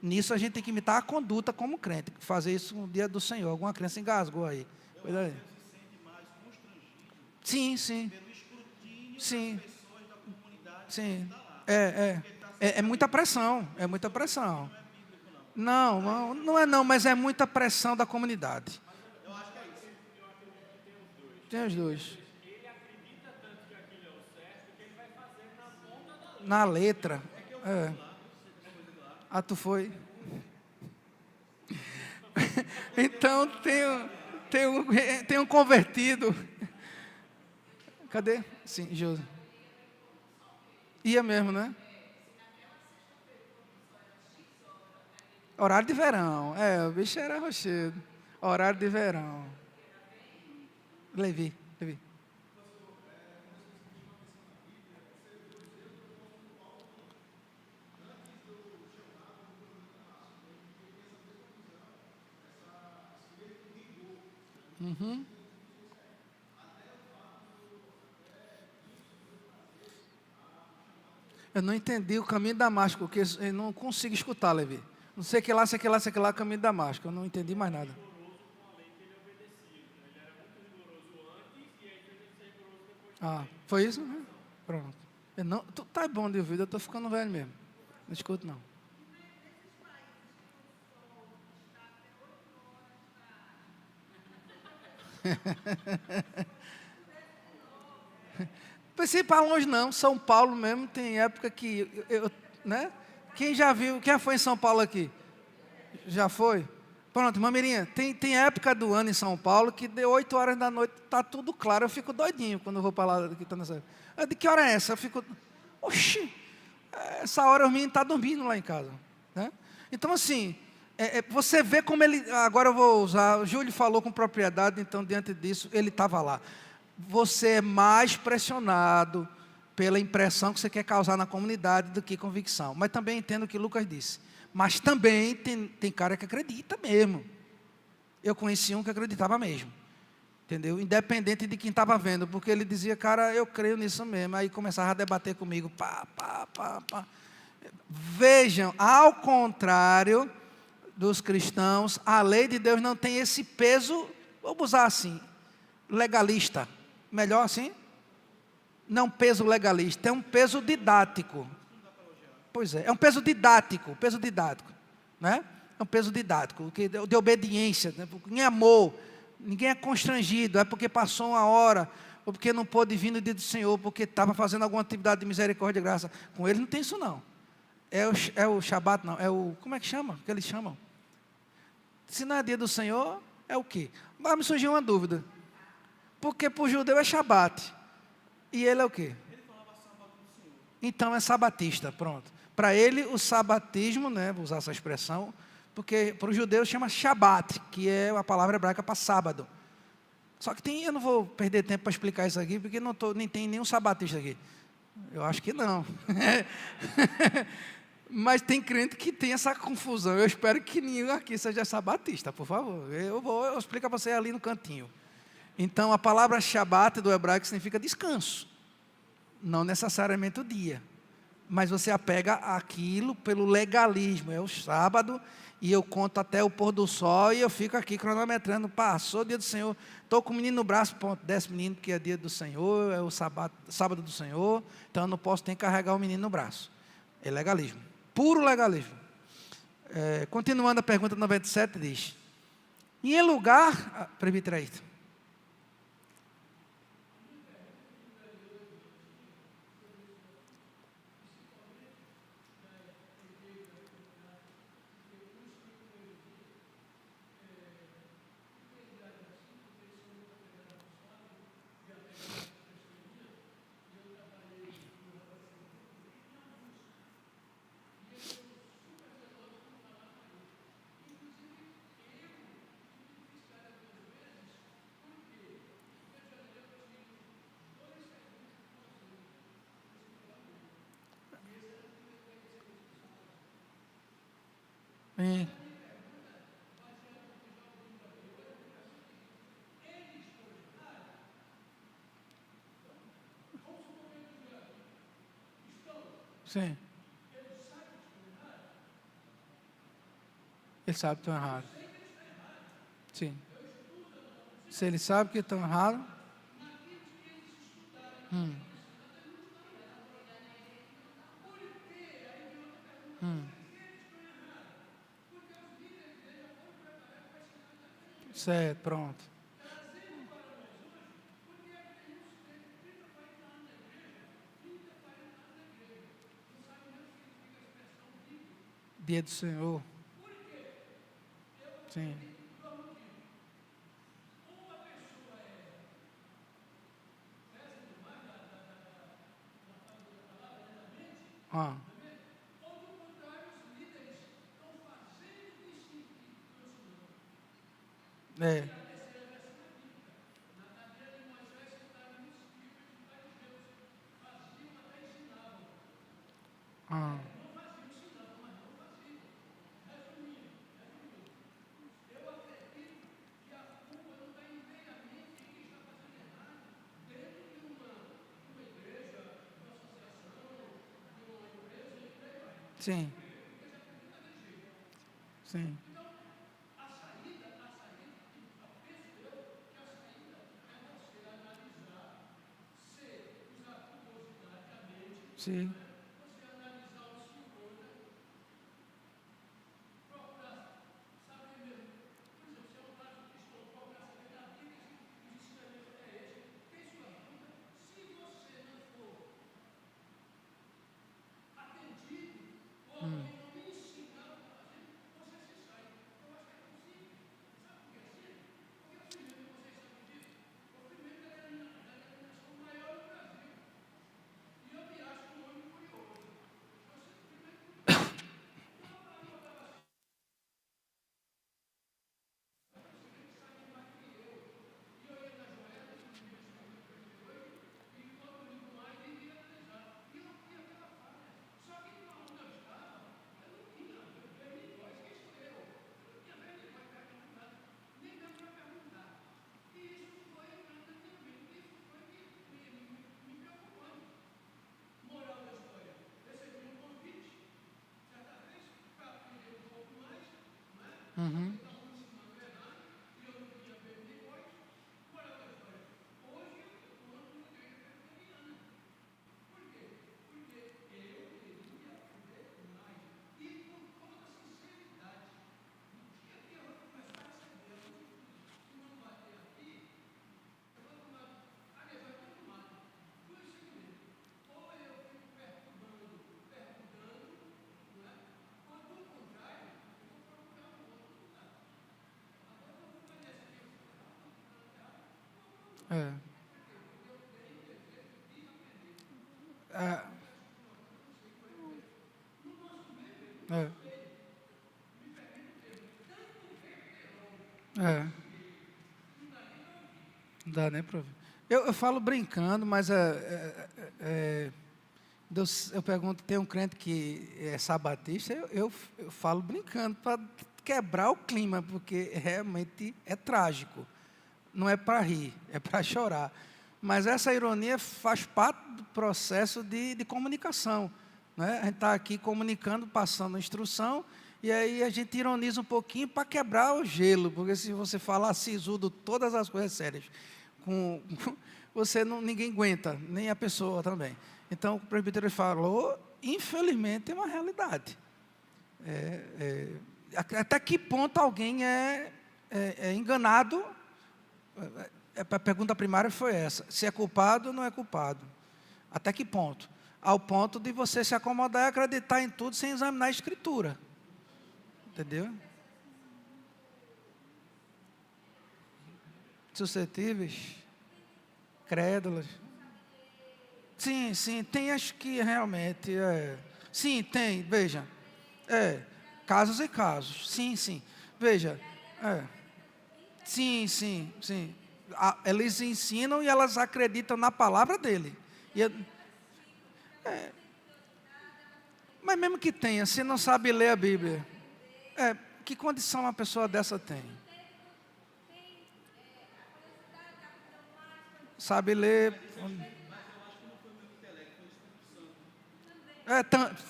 Nisso a gente tem que imitar a conduta como crente. Fazer isso no dia do Senhor. Alguma criança engasgou aí. Cuida aí. Sim. Sim. Sim. É muita pressão. É muita pressão. Não é não, mas é muita pressão da comunidade. Eu acho que é isso. Eu acredito que tem os dois. Tem os dois. Ele acredita tanto que aquilo é o certo que ele vai fazer na ponta da letra. Na letra. Tu foi? Então tem um convertido. Cadê? Sim, José. Ia mesmo, né? Horário de verão. O bicho era rochedo. Horário de verão. Levi. Eu não entendi o caminho de Damasco, porque eu não consigo escutar, Levi. Não sei que lá, caminho de Damasco. Eu não entendi mais nada. Foi isso? Pronto. Tu tá bom de ouvido, eu estou ficando velho mesmo. Não escuto, não. Pensei para longe não, São Paulo mesmo tem época que né? Quem já viu, quem foi em São Paulo aqui? Já foi? Pronto, Mamirinha, tem época do ano em São Paulo que de 8 horas da noite está tudo claro, eu fico doidinho quando eu vou para lá. De que hora é essa? Eu fico, oxi, essa hora o menino está dormindo lá em casa, né? Então assim, você vê como ele, agora eu vou usar, o Júlio falou com propriedade, então diante disso, ele estava lá. Você é mais pressionado pela impressão que você quer causar na comunidade do que convicção. Mas também entendo o que Lucas disse. Mas também tem cara que acredita mesmo. Eu conheci um que acreditava mesmo. Entendeu? Independente de quem estava vendo. Porque ele dizia, cara, eu creio nisso mesmo. Aí começava a debater comigo. Vejam, ao contrário dos cristãos, a lei de Deus não tem esse peso, vamos usar assim, legalista. Melhor assim? Não peso legalista, é um peso didático. Pois é um peso didático, né? É um peso didático, de obediência, né? Em amor, ninguém é constrangido, é porque passou uma hora, ou porque não pôde vir no dia do Senhor, porque estava fazendo alguma atividade de misericórdia e graça. Com ele não tem isso não. É o Shabat, não, como é que chama? Que eles chamam? Se não é dia do Senhor, é o quê? Mas me surgiu uma dúvida. Porque para o judeu é Shabat. E ele é o quê? Então é sabatista, pronto. Para ele o sabatismo, né, vou usar essa expressão, porque para o judeu chama Shabat, que é a palavra hebraica para sábado. Só que eu não vou perder tempo para explicar isso aqui, porque nem tem nenhum sabatista aqui. Eu acho que não. Mas tem crente que tem essa confusão. Eu espero que nenhum aqui seja sabatista, por favor. Eu explico para você ali no cantinho. Então, a palavra Shabat do hebraico significa descanso. Não necessariamente o dia. Mas você apega aquilo pelo legalismo. É o sábado e eu conto até o pôr do sol e eu fico aqui cronometrando. Passou o dia do Senhor. Estou com o menino no braço, ponto, desce menino, porque é dia do Senhor, é o sábado do Senhor. Então, eu não posso ter que carregar o menino no braço. É legalismo. Puro legalismo. Continuando a pergunta 97, diz: em lugar... Presbítero aí. Sim. Ele sabe que estão errados. Sim. Se ele sabe que estão errados. Certo, pronto. Dia do Senhor. Sim. É. Sim. Sim. Sim. É. É. Não dá nem para ver. Eu falo brincando, mas eu pergunto, tem um crente que é sabatista, eu falo brincando para quebrar o clima, porque realmente é trágico. Não é para rir, é para chorar. Mas essa ironia faz parte do processo de comunicação. Né? A gente está aqui comunicando, passando instrução, e aí a gente ironiza um pouquinho para quebrar o gelo, porque se você falar sisudo todas as coisas sérias, ninguém aguenta, nem a pessoa também. Então, o presbítero falou, infelizmente, é uma realidade. Até que ponto alguém é enganado? A pergunta primária foi essa: se é culpado ou não é culpado? Até que ponto? Ao ponto de você se acomodar e acreditar em tudo sem examinar a Escritura. Entendeu? Suscetíveis, crédulos. Sim, tem, acho que realmente Sim, tem, veja. Casos e casos. Sim. Veja. Sim. Eles ensinam e elas acreditam na palavra dele. Mas mesmo que tenha, se não sabe ler a Bíblia, que condição uma pessoa dessa tem? Sabe ler.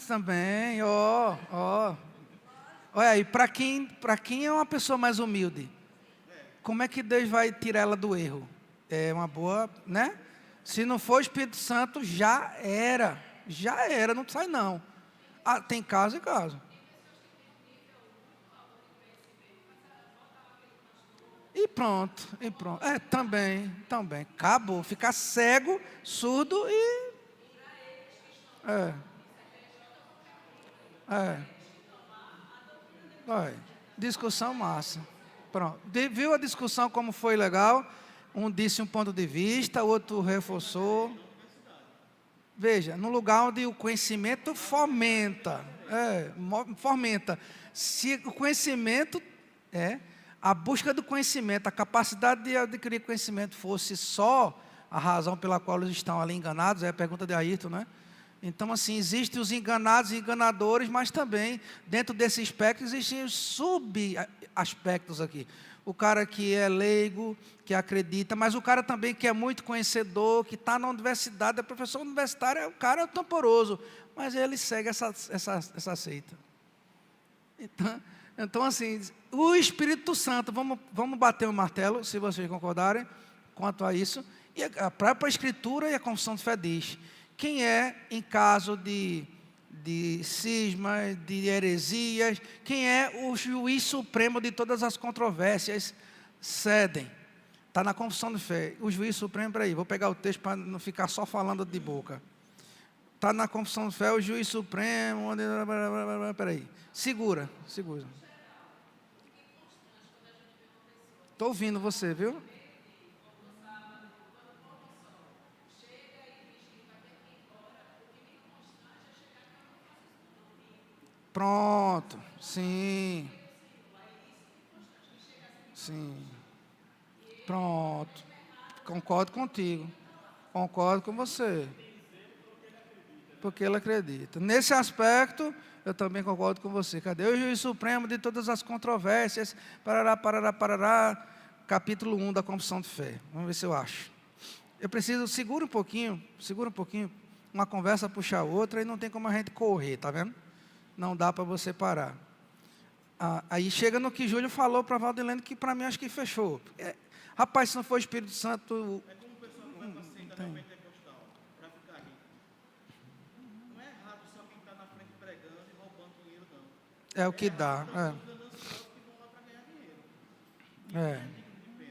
Também, Olha aí, para quem é uma pessoa mais humilde, como é que Deus vai tirar ela do erro? É uma boa, né? Se não for o Espírito Santo, já era, não sai não. Tem caso e caso. E pronto. Também. Acabou. Ficar cego, surdo e... Discussão massa. Pronto. Viu a discussão como foi legal? Um disse um ponto de vista, o outro reforçou. Veja, no lugar onde o conhecimento fomenta. Se o conhecimento a busca do conhecimento, a capacidade de adquirir conhecimento fosse só a razão pela qual eles estão ali enganados, é a pergunta de Ayrton, né? Então, assim, existem os enganados e enganadores, mas também, dentro desse espectro, existem os subaspectos aqui. O cara que é leigo, que acredita, mas o cara também que é muito conhecedor, que está na universidade, é professor universitário, o cara é tamporoso, mas ele segue essa seita. Então, assim, o Espírito Santo, vamos bater o martelo, se vocês concordarem, quanto a isso, e a própria Escritura e a confissão de fé diz: quem em caso de cismas, de heresias, quem é o juiz supremo de todas as controvérsias, cedem. Está na confissão de fé. O juiz supremo, peraí, vou pegar o texto para não ficar só falando de boca. Está na confissão de fé, o juiz supremo, peraí, segura. Estou ouvindo você, viu? Pronto, sim. Pronto, concordo contigo, concordo com você, porque ele acredita. Nesse aspecto, eu também concordo com você. Cadê o juiz supremo de todas as controvérsias? Parará, capítulo 1 da confissão de fé. Vamos ver se eu acho. Eu preciso, segura um pouquinho, uma conversa puxa a outra, e não tem como a gente correr, tá vendo? Não dá para você parar. Aí chega no que Júlio falou para Valdilene, que para mim acho que fechou. Rapaz, se não for o Espírito Santo... É como o pessoal vai para seita da pentecostal, para ficar rico. Não é errado só quem está na frente pregando e roubando dinheiro, não. É o que dá. Os gananciosos que vão lá para ganhar dinheiro.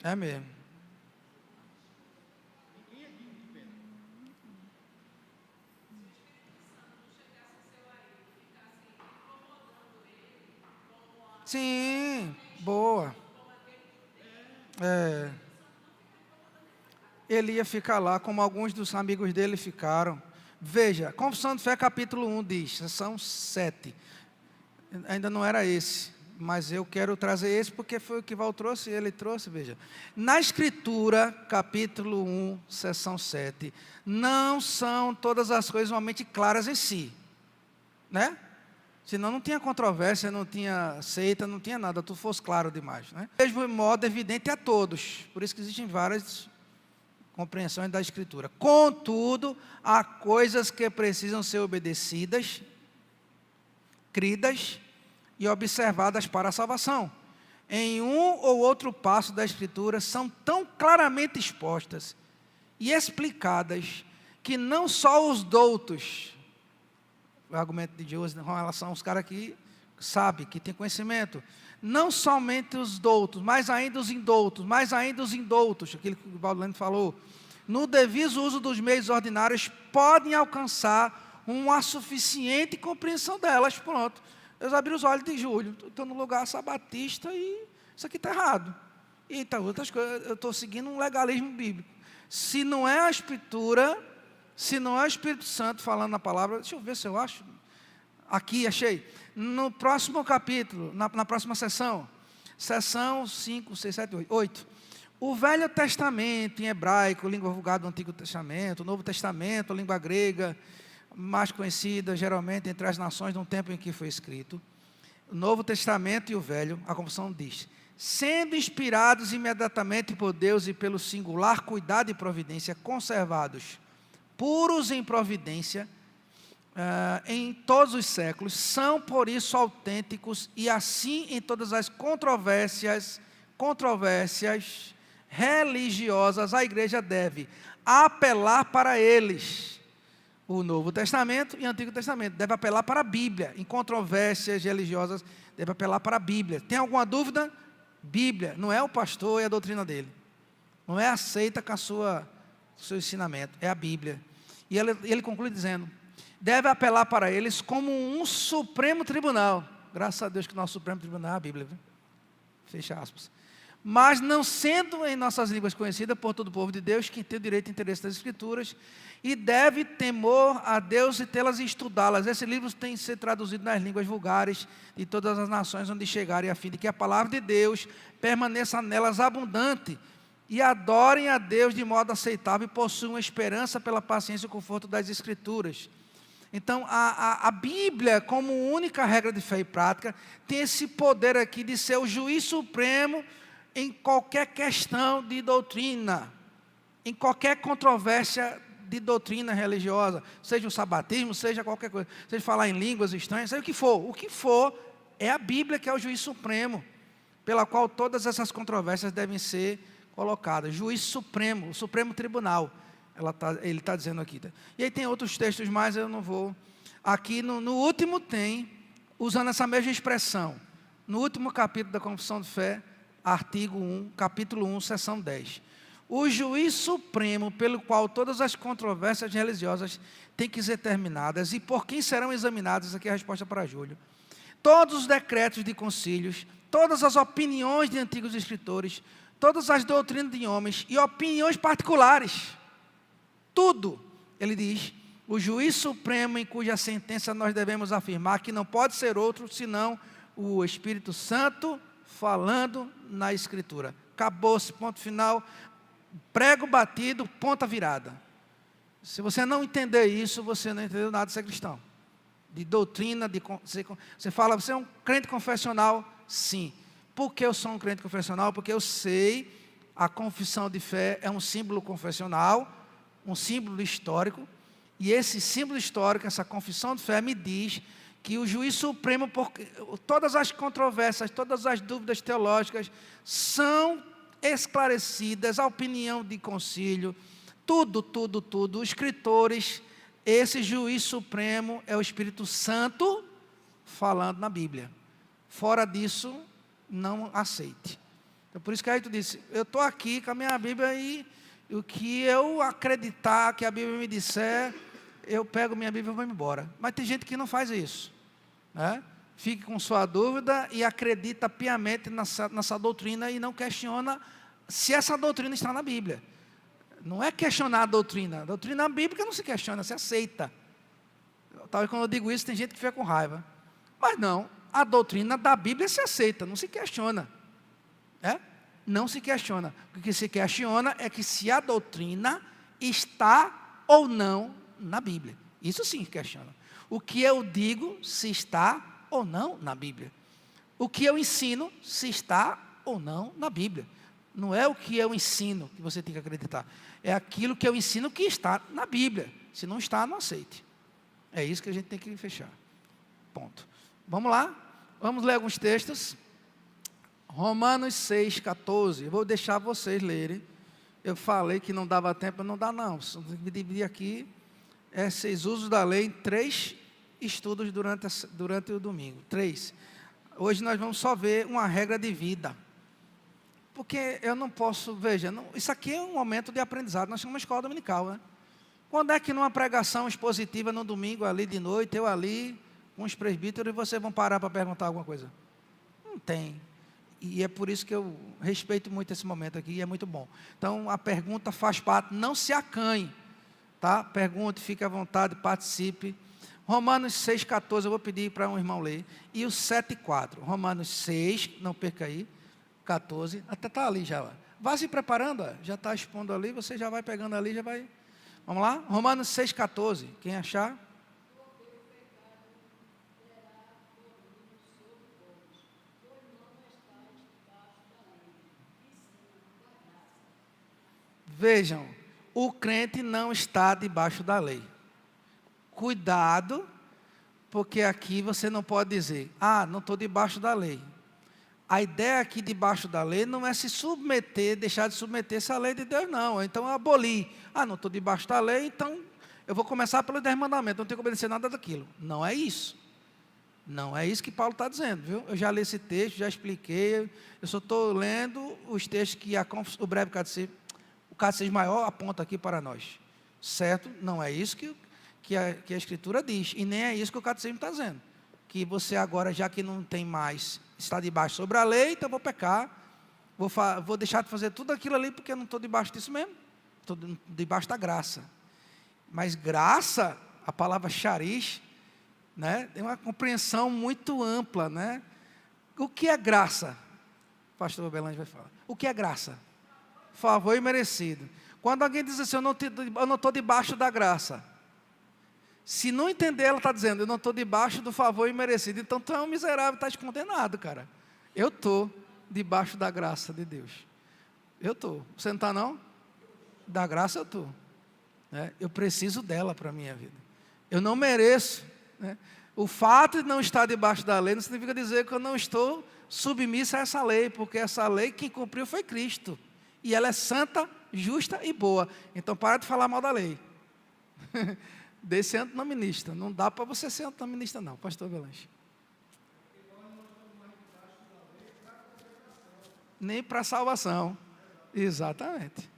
É mesmo. Ninguém é digno de pena. Sim, boa. Ele ia ficar lá, como alguns dos amigos dele ficaram. Veja, Confissão de Fé, capítulo 1 diz, são 7. Ainda não era esse, mas eu quero trazer esse porque foi o que Val trouxe, ele trouxe, veja. Na Escritura, capítulo 1, seção 7, não são todas as coisas realmente claras em si, né? Senão não tinha controvérsia, não tinha seita, não tinha nada, tudo fosse claro demais, né? Mesmo modo evidente a todos, por isso que existem várias compreensões da Escritura. Contudo, há coisas que precisam ser obedecidas, cridas e observadas para a salvação. Em um ou outro passo da Escritura são tão claramente expostas e explicadas que não só os doutos, o argumento de Joseph com relação aos caras que sabem, que têm conhecimento, não somente os doutos, mas ainda os indoutos, aquilo que o Paulo falou, no devido uso dos meios ordinários, podem alcançar uma suficiente compreensão delas. Pronto. Deus abriu os olhos de Júlio. Estou no lugar sabatista e isso aqui está errado. E tá, outras coisas, eu estou seguindo um legalismo bíblico. Se não é a Escritura, se não é o Espírito Santo falando na palavra, deixa eu ver se eu acho. Aqui, achei. No próximo capítulo, na próxima sessão 5, 6, 7, 8. O Velho Testamento, em hebraico, língua vulgar do Antigo Testamento, o Novo Testamento, língua grega, mais conhecida geralmente entre as nações no tempo em que foi escrito. O Novo Testamento e o Velho, a confissão diz: sendo inspirados imediatamente por Deus e pelo singular cuidado e providência, conservados puros em providência em todos os séculos, são por isso autênticos, e assim em todas as controvérsias religiosas, a igreja deve apelar para eles. O Novo Testamento e o Antigo Testamento deve apelar para a Bíblia. Em controvérsias religiosas, deve apelar para a Bíblia. Tem alguma dúvida? Bíblia. Não é o pastor e a doutrina dele. Não é aceita com o seu ensinamento. É a Bíblia. E ele conclui dizendo: deve apelar para eles como um supremo tribunal. Graças a Deus que o nosso supremo tribunal é a Bíblia. Viu? Fecha aspas. Mas não sendo em nossas línguas conhecida por todo o povo de Deus, que tem o direito e interesse das Escrituras, e deve temor a Deus e tê-las e estudá-las. Esse livro tem que ser traduzido nas línguas vulgares de todas as nações onde chegarem, a fim de que a palavra de Deus permaneça nelas abundante, e adorem a Deus de modo aceitável e possuam esperança pela paciência e conforto das Escrituras. Então, a Bíblia, como única regra de fé e prática, tem esse poder aqui de ser o juiz supremo em qualquer questão de doutrina, em qualquer controvérsia de doutrina religiosa, seja o sabatismo, seja qualquer coisa, seja falar em línguas estranhas, seja o que for, é a Bíblia que é o juiz supremo, pela qual todas essas controvérsias devem ser colocadas. Juiz supremo, o Supremo Tribunal, ele está dizendo aqui. E aí tem outros textos mais, eu não vou. Aqui no último tem, usando essa mesma expressão, no último capítulo da Confissão de Fé, artigo 1, capítulo 1, seção 10. O juiz supremo pelo qual todas as controvérsias religiosas têm que ser terminadas, e por quem serão examinadas, aqui é a resposta para Júlio. Todos os decretos de concílios, todas as opiniões de antigos escritores, todas as doutrinas de homens e opiniões particulares, tudo, ele diz, o juiz supremo em cuja sentença nós devemos afirmar que não pode ser outro senão o Espírito Santo falando na Escritura. Acabou-se, ponto final, prego batido, ponta virada. Se você não entender isso, você não entendeu nada de ser cristão. De doutrina, você fala, você é um crente confessional? Sim. Por que eu sou um crente confessional? Porque eu sei, a confissão de fé é um símbolo confessional, um símbolo histórico, e esse símbolo histórico, essa confissão de fé me diz que o juiz supremo, por todas as controvérsias, todas as dúvidas teológicas são esclarecidas, a opinião de concílio, tudo, escritores, esse juiz supremo é o Espírito Santo falando na Bíblia. Fora disso, não aceite. Então, por isso que aí tu disse, eu estou aqui com a minha Bíblia e o que eu acreditar que a Bíblia me disser, eu pego minha Bíblia e vou embora. Mas tem gente que não faz isso, né? Fique com sua dúvida e acredita piamente nessa doutrina e não questiona se essa doutrina está na Bíblia. Não é questionar a doutrina bíblica não se questiona, se aceita. Talvez quando eu digo isso, tem gente que fica com raiva. Mas não, a doutrina da Bíblia se aceita, não se questiona. Não se questiona. O que se questiona é que se a doutrina está ou não na Bíblia. Isso sim questiona. O que eu digo, se está ou não na Bíblia. O que eu ensino, se está ou não na Bíblia. Não é o que eu ensino que você tem que acreditar. É aquilo que eu ensino que está na Bíblia. Se não está, não aceite. É isso que a gente tem que fechar. Ponto. Vamos lá? Vamos ler alguns textos. Romanos 6,14. Eu vou deixar vocês lerem. Eu falei que não dava tempo, não dá não. Tem que dividir aqui. Esses usos da lei em 3 estudos durante o domingo. 3. Hoje nós vamos só ver uma regra de vida. Porque eu não posso, veja, isso aqui é um momento de aprendizado. Nós somos uma escola dominical, né? Quando é que numa pregação expositiva no domingo, ali de noite, eu ali, com os presbíteros, e vocês vão parar para perguntar alguma coisa? Não tem. E é por isso que eu respeito muito esse momento aqui, e é muito bom. Então, a pergunta faz parte, não se acanhe, tá? Pergunte, fique à vontade, participe. Romanos 6,14, eu vou pedir para um irmão ler. E o 7,4. Romanos 6, não perca aí, 14, até está ali já. Ó. Vá se preparando, ó. Já está expondo ali, você já vai pegando ali, já vai... Vamos lá? Romanos 6,14, quem achar? Vejam, o crente não está debaixo da lei. Cuidado, porque aqui você não pode dizer, não estou debaixo da lei. A ideia aqui debaixo da lei não é se submeter, deixar de submeter-se à lei de Deus, não. Então abolir. Não estou debaixo da lei, então eu vou começar pelos 10 mandamentos, não tenho que obedecer nada daquilo. Não é isso. Não é isso que Paulo está dizendo, viu? Eu já li esse texto, já expliquei, eu só estou lendo os textos que o breve catecismo, o catecismo maior aponta aqui para nós. Certo? Não é isso que a Escritura diz, e nem é isso que o catecismo está dizendo. Que você agora, já que não tem mais, está debaixo sobre a lei, então vou pecar, vou deixar de fazer tudo aquilo ali, porque eu não estou debaixo disso mesmo, estou debaixo da graça. Mas graça, a palavra chariz, né, tem uma compreensão muito ampla, né? O que é graça? O pastor Belange vai falar. O que é graça? Favor imerecido. Quando alguém diz assim, eu não estou debaixo da graça, se não entender, ela está dizendo, eu não estou debaixo do favor imerecido. Então, tu é um miserável, estás condenado, cara. Eu estou debaixo da graça de Deus. Eu estou. Você não está, não? Da graça eu estou. Né? Eu preciso dela para a minha vida. Eu não mereço. Né? O fato de não estar debaixo da lei não significa dizer que eu não estou submisso a essa lei, porque essa lei quem cumpriu foi Cristo. E ela é santa, justa e boa. Então, para de falar mal da lei. Desse antinomianista. Não dá para você ser antinomianista não, pastor Belange. Nem para salvação. Exatamente.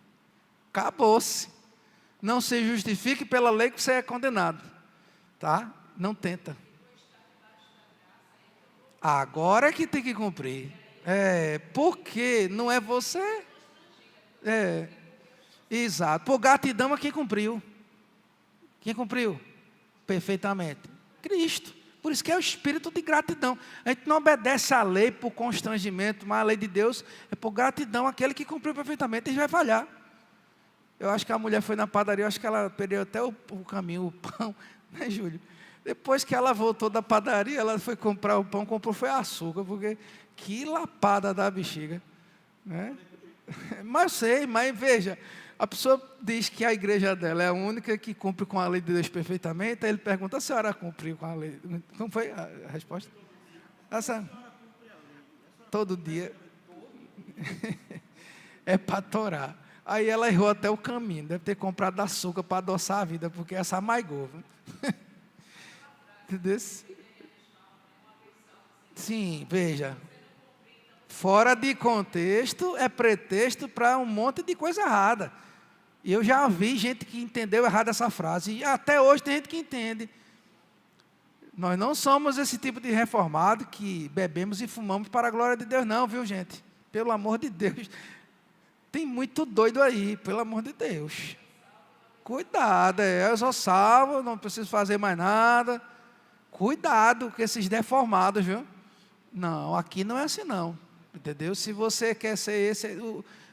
Acabou-se. Não se justifique pela lei que você é condenado. Tá? Não tenta. Agora é que tem que cumprir. Porque não é você. Exato. Por gratidão a quem cumpriu. Quem cumpriu? Perfeitamente. Cristo. Por isso que é o espírito de gratidão. A gente não obedece à lei por constrangimento, mas a lei de Deus é por gratidão àquele que cumpriu perfeitamente e vai falhar. Eu acho que a mulher foi na padaria, eu acho que ela perdeu até o caminho, o pão, né, Júlio? Depois que ela voltou da padaria, ela foi comprar o pão, comprou foi açúcar, porque que lapada da bexiga. Né? Mas sei, mas veja, a pessoa diz que a igreja dela é a única que cumpre com a lei de Deus perfeitamente, aí ele pergunta, a senhora cumpriu com a lei? Como foi a resposta? Todo dia. É para torar. Aí ela errou até o caminho, deve ter comprado açúcar para adoçar a vida, porque essa amaigou. Entendeu? Sim, veja. Fora de contexto, é pretexto para um monte de coisa errada. E eu já vi gente que entendeu errado essa frase, e até hoje tem gente que entende. Nós não somos esse tipo de reformado que bebemos e fumamos para a glória de Deus, não, viu, gente? Pelo amor de Deus. Tem muito doido aí, pelo amor de Deus. Cuidado, eu sou salvo, não preciso fazer mais nada. Cuidado com esses deformados, viu? Não, aqui não é assim não, entendeu? Se você quer ser esse,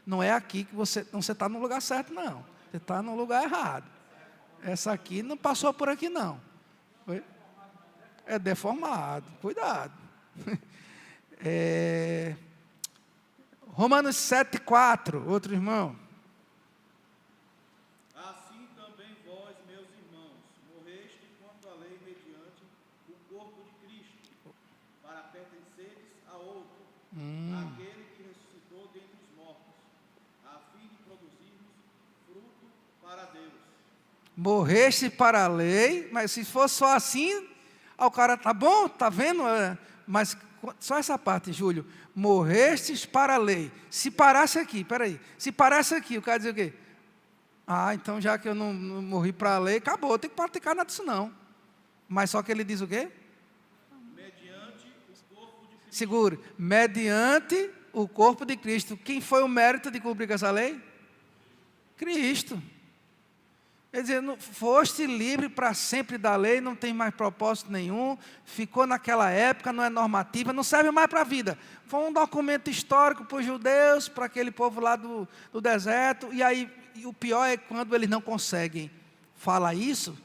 não é aqui que você está no lugar certo, não. Você está no lugar errado. Essa aqui não passou por aqui, não. É deformado, cuidado. Romanos 7,4, outro irmão. Assim também vós, meus irmãos, morreste quanto à lei mediante o corpo de Cristo, para pertenceres a outro, aquele que ressuscitou dentre os mortos, a fim de produzirmos fruto para Deus. Morreste para a lei, mas se fosse só assim, o cara, tá bom, tá vendo? Mas só essa parte, Júlio. Morrestes para a lei. Se parasse aqui, peraí. Se parasse aqui, o cara dizia o quê? Então já que eu não morri para a lei, acabou, eu tenho que praticar nada disso não. Mas só que ele diz o quê? Mediante o corpo de Cristo. Segure. Mediante o corpo de Cristo. Quem foi o mérito de cumprir essa lei? Cristo. Quer dizer, foste livre para sempre da lei, não tem mais propósito nenhum, ficou naquela época, não é normativa, não serve mais para a vida. Foi um documento histórico para os judeus, para aquele povo lá do deserto, e o pior é quando eles não conseguem falar isso,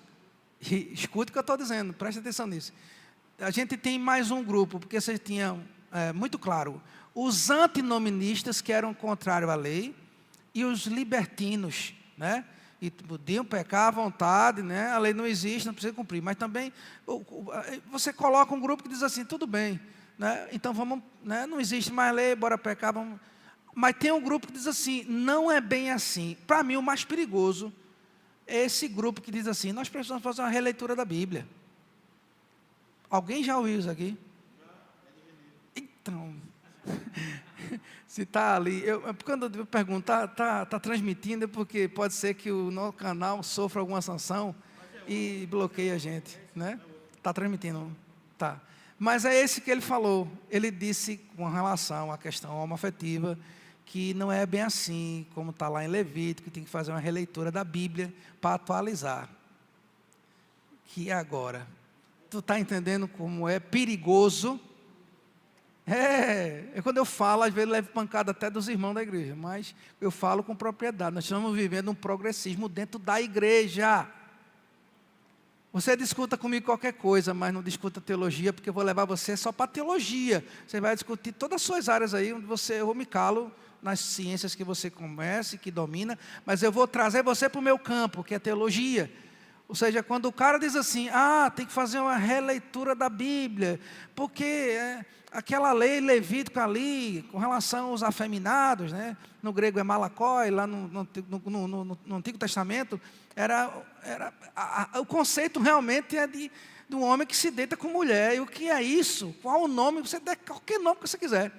e escute o que eu estou dizendo, preste atenção nisso. A gente tem mais um grupo, porque vocês tinham, muito claro, os antinoministas, que eram contrários à lei, e os libertinos, né? E podiam pecar à vontade, né? A lei não existe, não precisa cumprir. Mas também, você coloca um grupo que diz assim, tudo bem, né? Então vamos, né? Não existe mais lei, bora pecar, vamos. Mas tem um grupo que diz assim, não é bem assim. Para mim, o mais perigoso é esse grupo que diz assim, nós precisamos fazer uma releitura da Bíblia. Alguém já ouviu isso aqui? Então... Se está ali, quando eu pergunto, está transmitindo, é porque pode ser que o nosso canal sofra alguma sanção e bloqueie a gente, né? Está transmitindo, tá. Mas é esse que ele falou, ele disse com relação à questão homoafetiva, que não é bem assim, como está lá em Levítico, que tem que fazer uma releitura da Bíblia para atualizar. Que agora, tu está entendendo como é perigoso? Quando eu falo, às vezes levo pancada até dos irmãos da igreja, mas eu falo com propriedade. Nós estamos vivendo um progressismo dentro da igreja. Você discuta comigo qualquer coisa, mas não discuta teologia, porque eu vou levar você só para teologia. Você vai discutir todas as suas áreas aí, onde eu me calo nas ciências que você conhece, que domina, mas eu vou trazer você para o meu campo, que é teologia. Ou seja, quando o cara diz assim, tem que fazer uma releitura da Bíblia, porque aquela lei levítica ali, com relação aos afeminados, né? No grego é malakoi, lá no Antigo Testamento, o conceito realmente é de um homem que se deita com mulher. E o que é isso? Qual o nome? Você dá qualquer nome que você quiser.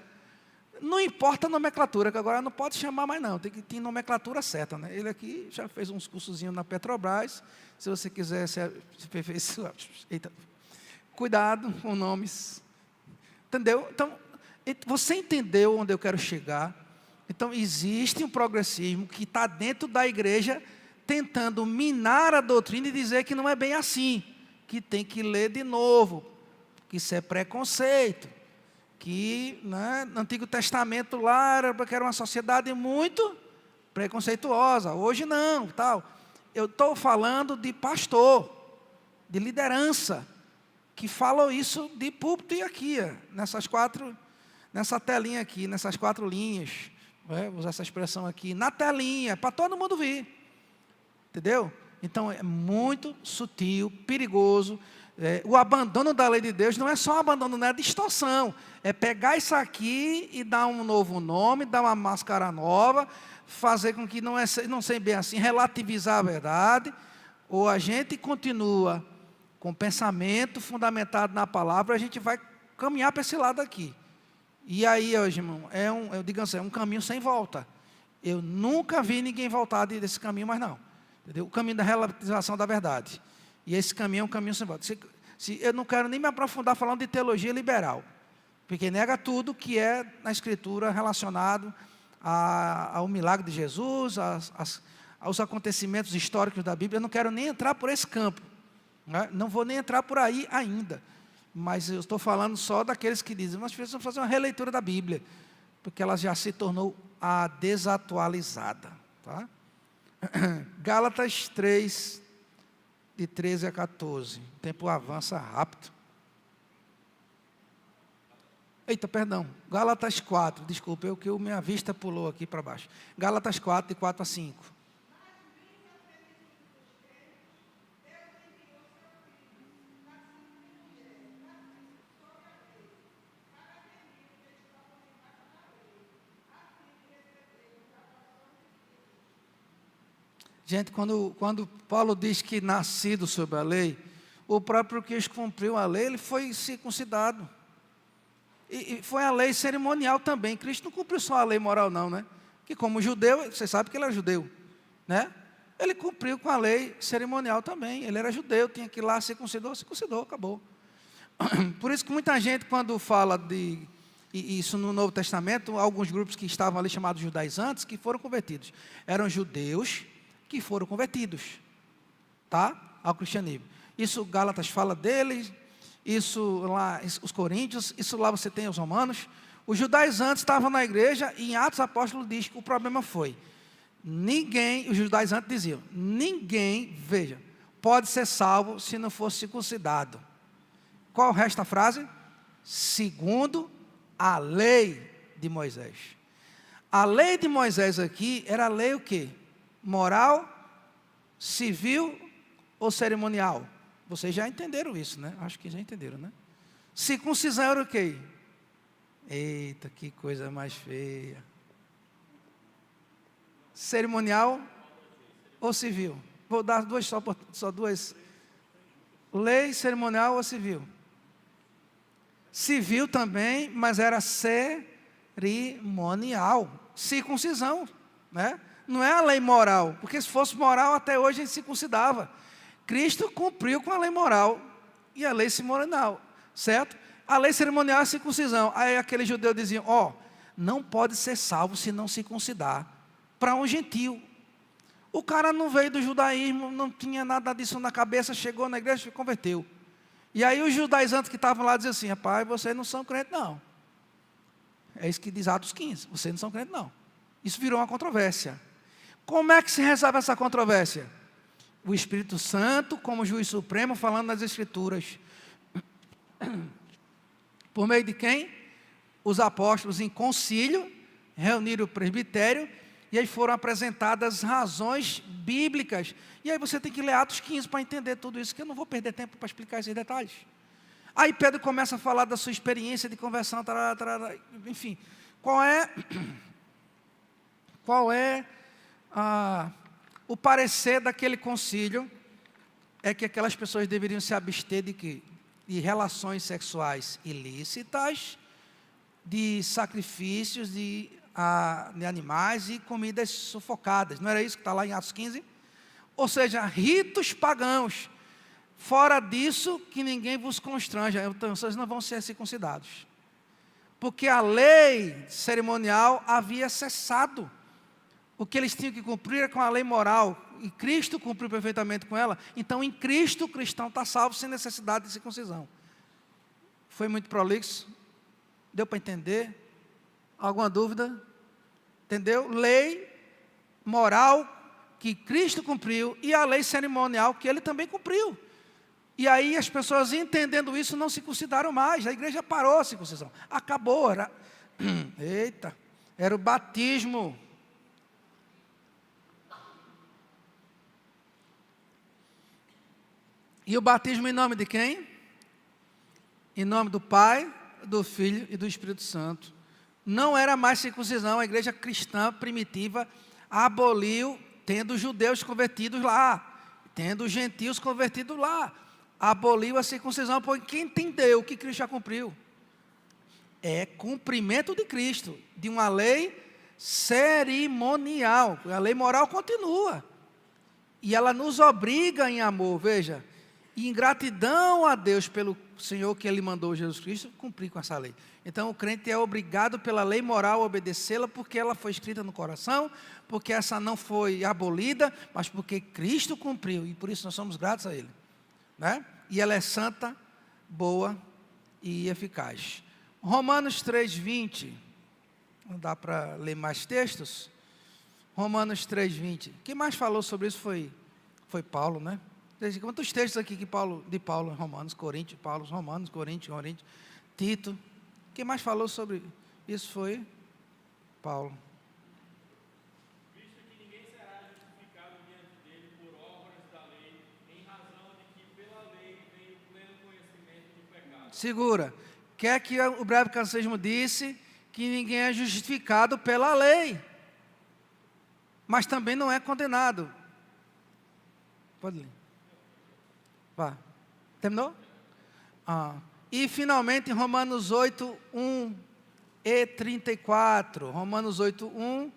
Não importa a nomenclatura, que agora não pode chamar mais não, tem que ter nomenclatura certa, né? Ele aqui já fez uns cursozinhos na Petrobras, se você quiser se aperfeiçoar, cuidado com nomes, entendeu? Então, você entendeu onde eu quero chegar? Então, existe um progressismo que está dentro da igreja, tentando minar a doutrina e dizer que não é bem assim, que tem que ler de novo, que isso é preconceito, que, né, no Antigo Testamento lá era uma sociedade muito preconceituosa, hoje não, tal. Eu estou falando de pastor, de liderança, que falam isso de púlpito e aqui, nessa telinha aqui, nessas 4 linhas, vou usar essa expressão aqui, na telinha, para todo mundo ver, entendeu? Então é muito sutil, perigoso. O abandono da lei de Deus não é só abandono, não é distorção, é pegar isso aqui e dar um novo nome, dar uma máscara nova, fazer com que não seja bem assim, relativizar a verdade, ou a gente continua com pensamento fundamentado na palavra, a gente vai caminhar para esse lado aqui. E aí, hoje, irmão, eu digo assim, é um caminho sem volta. Eu nunca vi ninguém voltar desse caminho, mas não. Entendeu? O caminho da relativização da verdade. E esse caminho é um caminho sem volta. Eu não quero nem me aprofundar falando de teologia liberal, porque nega tudo que é na Escritura relacionado ao milagre de Jesus, aos acontecimentos históricos da Bíblia. Eu não quero nem entrar por esse campo, né? Não vou nem entrar por aí ainda. Mas eu estou falando só daqueles que dizem, nós precisamos fazer uma releitura da Bíblia, porque ela já se tornou desatualizada. Tá? Gálatas 3, de 13 a 14. O tempo avança rápido. Eita, perdão. Gálatas 4, desculpa, minha vista pulou aqui para baixo. Gálatas 4, de 4 a 5. Gente, quando Paulo diz que nascido sob a lei, o próprio Cristo cumpriu a lei, ele foi circuncidado. E foi a lei cerimonial também. Cristo não cumpriu só a lei moral não, né? Que como judeu, você sabe que ele era judeu, né? Ele cumpriu com a lei cerimonial também. Ele era judeu, tinha que ir lá, circuncidou, acabou. Por isso que muita gente, quando fala isso no Novo Testamento, alguns grupos que estavam ali chamados judaizantes, que foram convertidos. Eram judeus que foram convertidos, tá? Ao cristianismo. Isso Gálatas fala deles, isso lá, os coríntios, isso lá você tem os romanos. Os judaizantes estavam na igreja e em Atos Apóstolos diz que o problema foi, os judaizantes diziam, ninguém, veja, pode ser salvo se não for circuncidado. Qual o resto da frase? Segundo a lei de Moisés. A lei de Moisés aqui era a lei o quê? Moral, civil ou cerimonial? Vocês já entenderam isso, né? Acho que já entenderam, né? Circuncisão era o quê? Eita, que coisa mais feia. Cerimonial ou civil? Vou dar só duas. Lei, cerimonial ou civil? Civil também, mas era cerimonial. Circuncisão, né? Não é a lei moral, porque se fosse moral, até hoje a gente circuncidava. Cristo cumpriu com a lei moral e a lei cerimonial, certo? A lei cerimonial é a circuncisão. Aí aqueles judeus diziam, não pode ser salvo se não circuncidar. Para um gentil. O cara não veio do judaísmo, não tinha nada disso na cabeça, chegou na igreja e se converteu. E aí os judaizantes que estavam lá diziam assim, rapaz, vocês não são crentes não. É isso que diz Atos 15, vocês não são crentes não. Isso virou uma controvérsia. Como é que se resolve essa controvérsia? O Espírito Santo, como juiz supremo, falando nas Escrituras. Por meio de quem? Os apóstolos em concílio, reuniram o presbitério, e aí foram apresentadas razões bíblicas. E aí você tem que ler Atos 15 para entender tudo isso, que eu não vou perder tempo para explicar esses detalhes. Aí Pedro começa a falar da sua experiência de conversão, enfim. Qual é o parecer daquele concílio? É que aquelas pessoas deveriam se abster de relações sexuais ilícitas, de sacrifícios de animais e comidas sufocadas. Não era isso que está lá em Atos 15? Ou seja, ritos pagãos. Fora disso, que ninguém vos constranja. Então, vocês não vão ser circuncidados. Porque a lei cerimonial havia cessado. O que eles tinham que cumprir era com a lei moral. E Cristo cumpriu perfeitamente com ela. Então, em Cristo, o cristão está salvo sem necessidade de circuncisão. Foi muito prolixo? Deu para entender? Alguma dúvida? Entendeu? Lei moral que Cristo cumpriu e a lei cerimonial que ele também cumpriu. E aí as pessoas entendendo isso não circuncidaram mais. A igreja parou a circuncisão. Acabou. Era o batismo. E o batismo em nome de quem? Em nome do Pai, do Filho e do Espírito Santo. Não era mais circuncisão. A igreja cristã primitiva aboliu, tendo judeus convertidos lá, tendo gentios convertidos lá. Aboliu a circuncisão, porque entendeu o que Cristo já cumpriu. É cumprimento de Cristo, de uma lei cerimonial. A lei moral continua. E ela nos obriga em amor, veja, e em gratidão a Deus pelo Senhor que Ele mandou, Jesus Cristo, cumprir com essa lei. Então o crente é obrigado pela lei moral a obedecê-la, porque ela foi escrita no coração, porque essa não foi abolida, mas porque Cristo cumpriu, e por isso nós somos gratos a Ele, né? E ela é santa, boa e eficaz. Romanos 3:20, não dá para ler mais textos? Romanos 3:20, quem mais falou sobre isso foi Paulo, né? Quantos textos aqui de Paulo em Romanos, Coríntios, Paulo, Romanos, Coríntios, Tito. Quem mais falou sobre isso foi Paulo. Visto que ninguém será justificado diante dele por obras da lei, em razão de que pela lei vem o pleno conhecimento do pecado. Segura. Quer que o breve catecismo disse que ninguém é justificado pela lei, mas também não é condenado. Pode ler. Vá. Terminou? E finalmente em Romanos 8:1 e 34. Romanos 8:1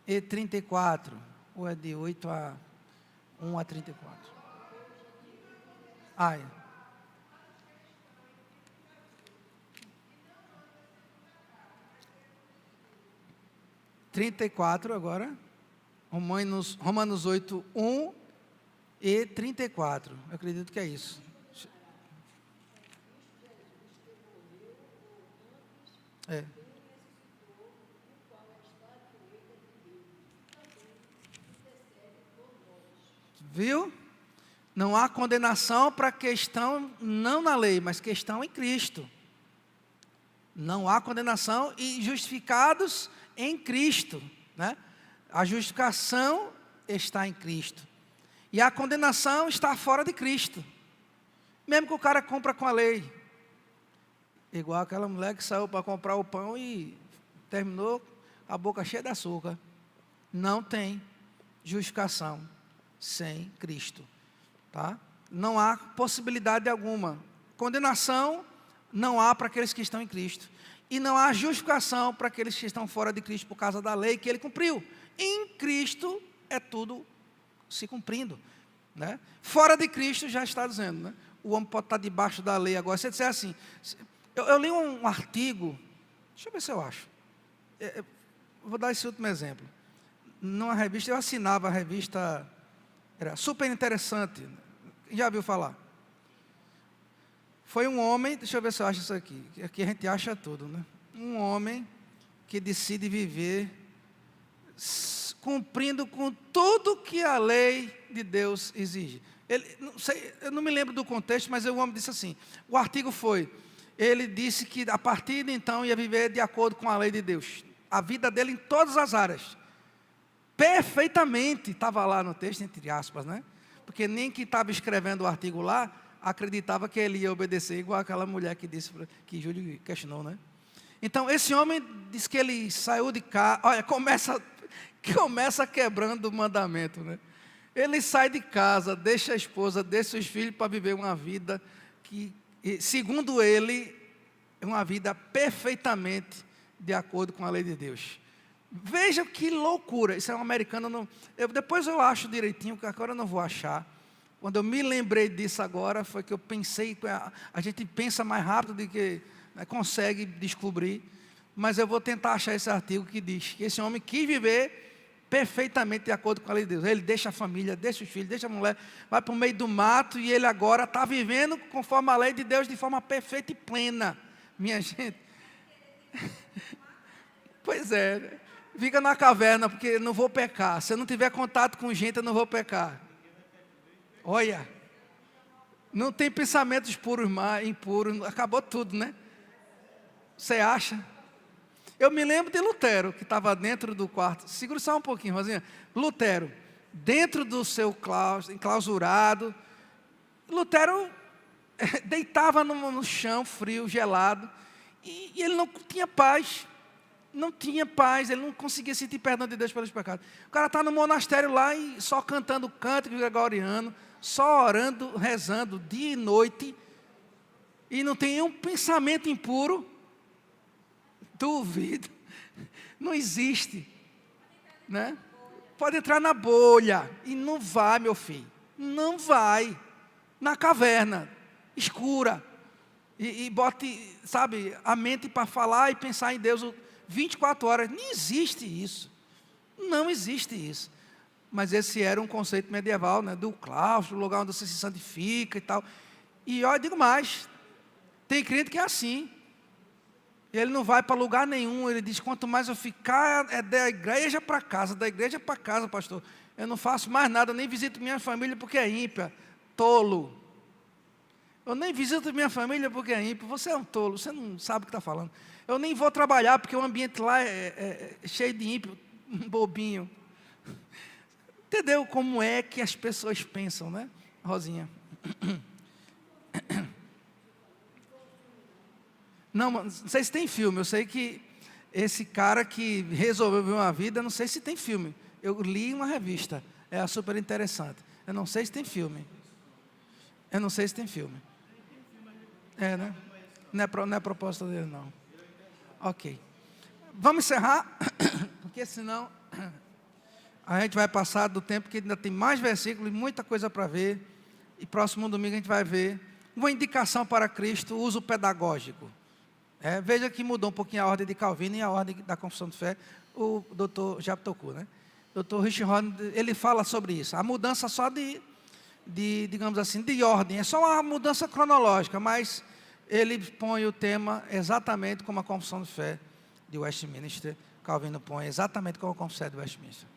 e 34. Ou é de 8:1 a 34? Ai. (34) agora. Romanos 8:1 e 34. Eu acredito que é isso. Viu? Não há condenação para questão não na lei, mas questão em Cristo. Não há condenação e justificados em Cristo, né? A justificação está em Cristo. E a condenação está fora de Cristo. Mesmo que o cara compra com a lei. Igual aquela mulher que saiu para comprar o pão e terminou a boca cheia de açúcar. Não tem justificação sem Cristo. Tá? Não há possibilidade alguma. Condenação não há para aqueles que estão em Cristo. E não há justificação para aqueles que estão fora de Cristo por causa da lei que ele cumpriu. Em Cristo é tudo se cumprindo, né? Fora de Cristo já está dizendo, né? O homem pode estar debaixo da lei agora. Se você disser assim, eu li um artigo, deixa eu ver se eu acho. Vou dar esse último exemplo. Numa revista, eu assinava a revista, era super interessante, já viu falar? Foi um homem, deixa eu ver se eu acho isso aqui. Aqui a gente acha tudo, né? Um homem que decide viver cumprindo com tudo que a lei de Deus exige. Eu não me lembro do contexto, mas o homem disse assim, o artigo foi, ele disse que a partir de então ia viver de acordo com a lei de Deus. A vida dele em todas as áreas. Perfeitamente, estava lá no texto, entre aspas, né? Porque nem quem estava escrevendo o artigo lá, acreditava que ele ia obedecer, igual aquela mulher que disse, que Júlio questionou, né? Então, esse homem disse que ele saiu de casa, olha, começa quebrando o mandamento, né? Ele sai de casa, deixa a esposa, deixa os filhos para viver uma vida que, segundo ele, é uma vida perfeitamente de acordo com a lei de Deus. Veja que loucura, isso é um americano, depois eu acho direitinho, que agora eu não vou achar. Quando eu me lembrei disso agora, foi que eu pensei, a gente pensa mais rápido do que consegue descobrir, mas eu vou tentar achar esse artigo que diz que esse homem quis viver perfeitamente de acordo com a lei de Deus. Ele deixa a família, deixa os filhos, deixa a mulher, vai para o meio do mato e ele agora está vivendo conforme a lei de Deus de forma perfeita e plena. Minha gente, pois é, fica na caverna, porque não vou pecar. Se eu não tiver contato com gente, eu não vou pecar. Olha, não tem pensamentos puros, impuros, acabou tudo, né? Você acha? Eu me lembro de Lutero, que estava dentro do quarto, segura só um pouquinho, Rosinha. Lutero, dentro do seu enclausurado, Lutero deitava no chão frio, gelado, e ele não tinha paz. Não tinha paz, ele não conseguia sentir perdão de Deus pelos pecados. O cara está no monastério lá e só cantando cântico gregoriano, só orando, rezando dia e noite, e não tem um pensamento impuro. Duvido, não existe, né? Pode entrar na bolha, e não vai, meu filho, não vai, na caverna, escura, e bote, sabe, a mente para falar e pensar em Deus 24 horas, não existe isso, não existe isso. Mas esse era um conceito medieval, né, do claustro, o lugar onde você se santifica e tal. E eu digo mais, Tem crente que é assim. Ele não vai para lugar nenhum. Ele diz, quanto mais eu ficar, é da igreja para casa, pastor. Eu não faço mais nada, nem visito minha família porque é ímpia. Tolo. Eu nem visito minha família porque é ímpio. Você é um tolo, você não sabe o que está falando. Eu nem vou trabalhar porque o ambiente lá é cheio de ímpio, bobinho. Entendeu como é que as pessoas pensam, né, Rosinha? Não sei se tem filme. Eu sei que esse cara que resolveu ver uma vida, não sei se tem filme. Eu li uma revista, é super interessante. Eu não sei se tem filme. É, né? Não é proposta dele, não. Ok. Vamos encerrar, porque senão a gente vai passar do tempo, que ainda tem mais versículos e muita coisa para ver. E próximo domingo a gente vai ver uma indicação para Cristo, uso pedagógico. Veja que mudou um pouquinho a ordem de Calvino e a ordem da Confissão de Fé. O doutor já tocou, né? Dr. Richard Horn, ele fala sobre isso. A mudança só digamos assim, de ordem. É só uma mudança cronológica, mas ele põe o tema exatamente como a Confissão de Fé de Westminster. Calvino põe exatamente como a Confissão de Westminster.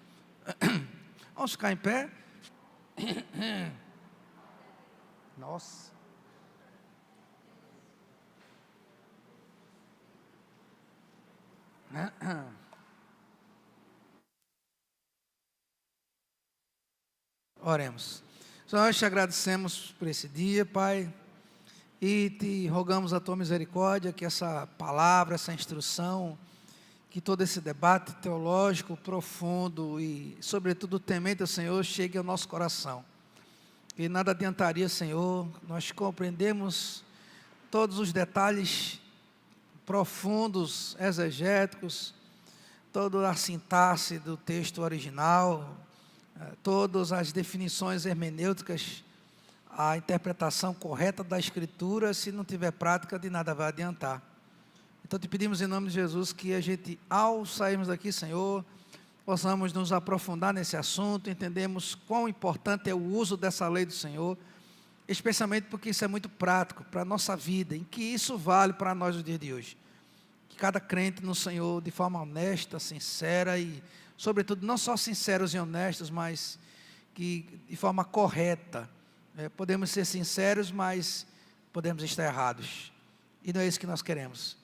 Vamos ficar em pé. Nossa. Oremos. Senhor, nós te agradecemos por esse dia, Pai, e te rogamos a tua misericórdia, que essa palavra, essa instrução, que todo esse debate teológico profundo e, sobretudo, temente ao Senhor, chegue ao nosso coração. E nada adiantaria, Senhor, nós compreendemos todos os detalhes profundos, exegéticos, toda a sintaxe do texto original, todas as definições hermenêuticas, a interpretação correta da Escritura. Se não tiver prática, de nada vai adiantar. Então te pedimos em nome de Jesus que a gente, ao sairmos daqui, Senhor, possamos nos aprofundar nesse assunto, entendemos quão importante é o uso dessa lei do Senhor, especialmente porque isso é muito prático para a nossa vida, em que isso vale para nós no dia de hoje. Que cada crente no Senhor, de forma honesta, sincera e, sobretudo, não só sinceros e honestos, mas que de forma correta. Podemos ser sinceros, mas podemos estar errados. E não é isso que nós queremos.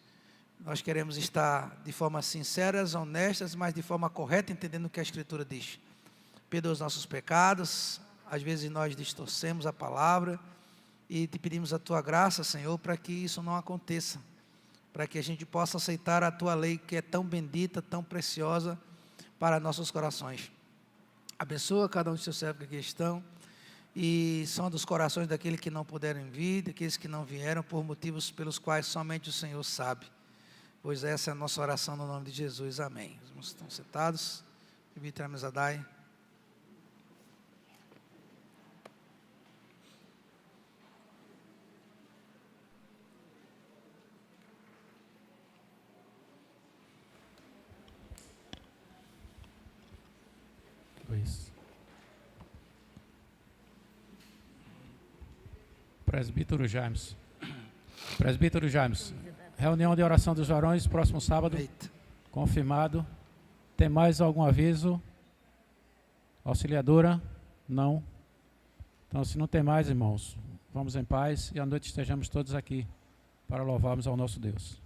Nós queremos estar de forma sinceras, honestas, mas de forma correta, entendendo o que a Escritura diz. Perdoa os nossos pecados. Às vezes nós distorcemos a palavra e te pedimos a tua graça, Senhor, para que isso não aconteça. Para que a gente possa aceitar a tua lei, que é tão bendita, tão preciosa para nossos corações. Abençoa cada um dos seus servos que aqui estão. E são dos corações daqueles que não puderam vir, daqueles que não vieram, por motivos pelos quais somente o Senhor sabe. Pois essa é a nossa oração no nome de Jesus. Amém. Os irmãos estão sentados. Vitramos a Dai. Presbítero James. Presbítero James. Reunião de oração dos varões, próximo sábado. Eita. Confirmado. Tem mais algum aviso? Auxiliadora? Não. Então, se não tem mais, irmãos, vamos em paz e à noite estejamos todos aqui para louvarmos ao nosso Deus.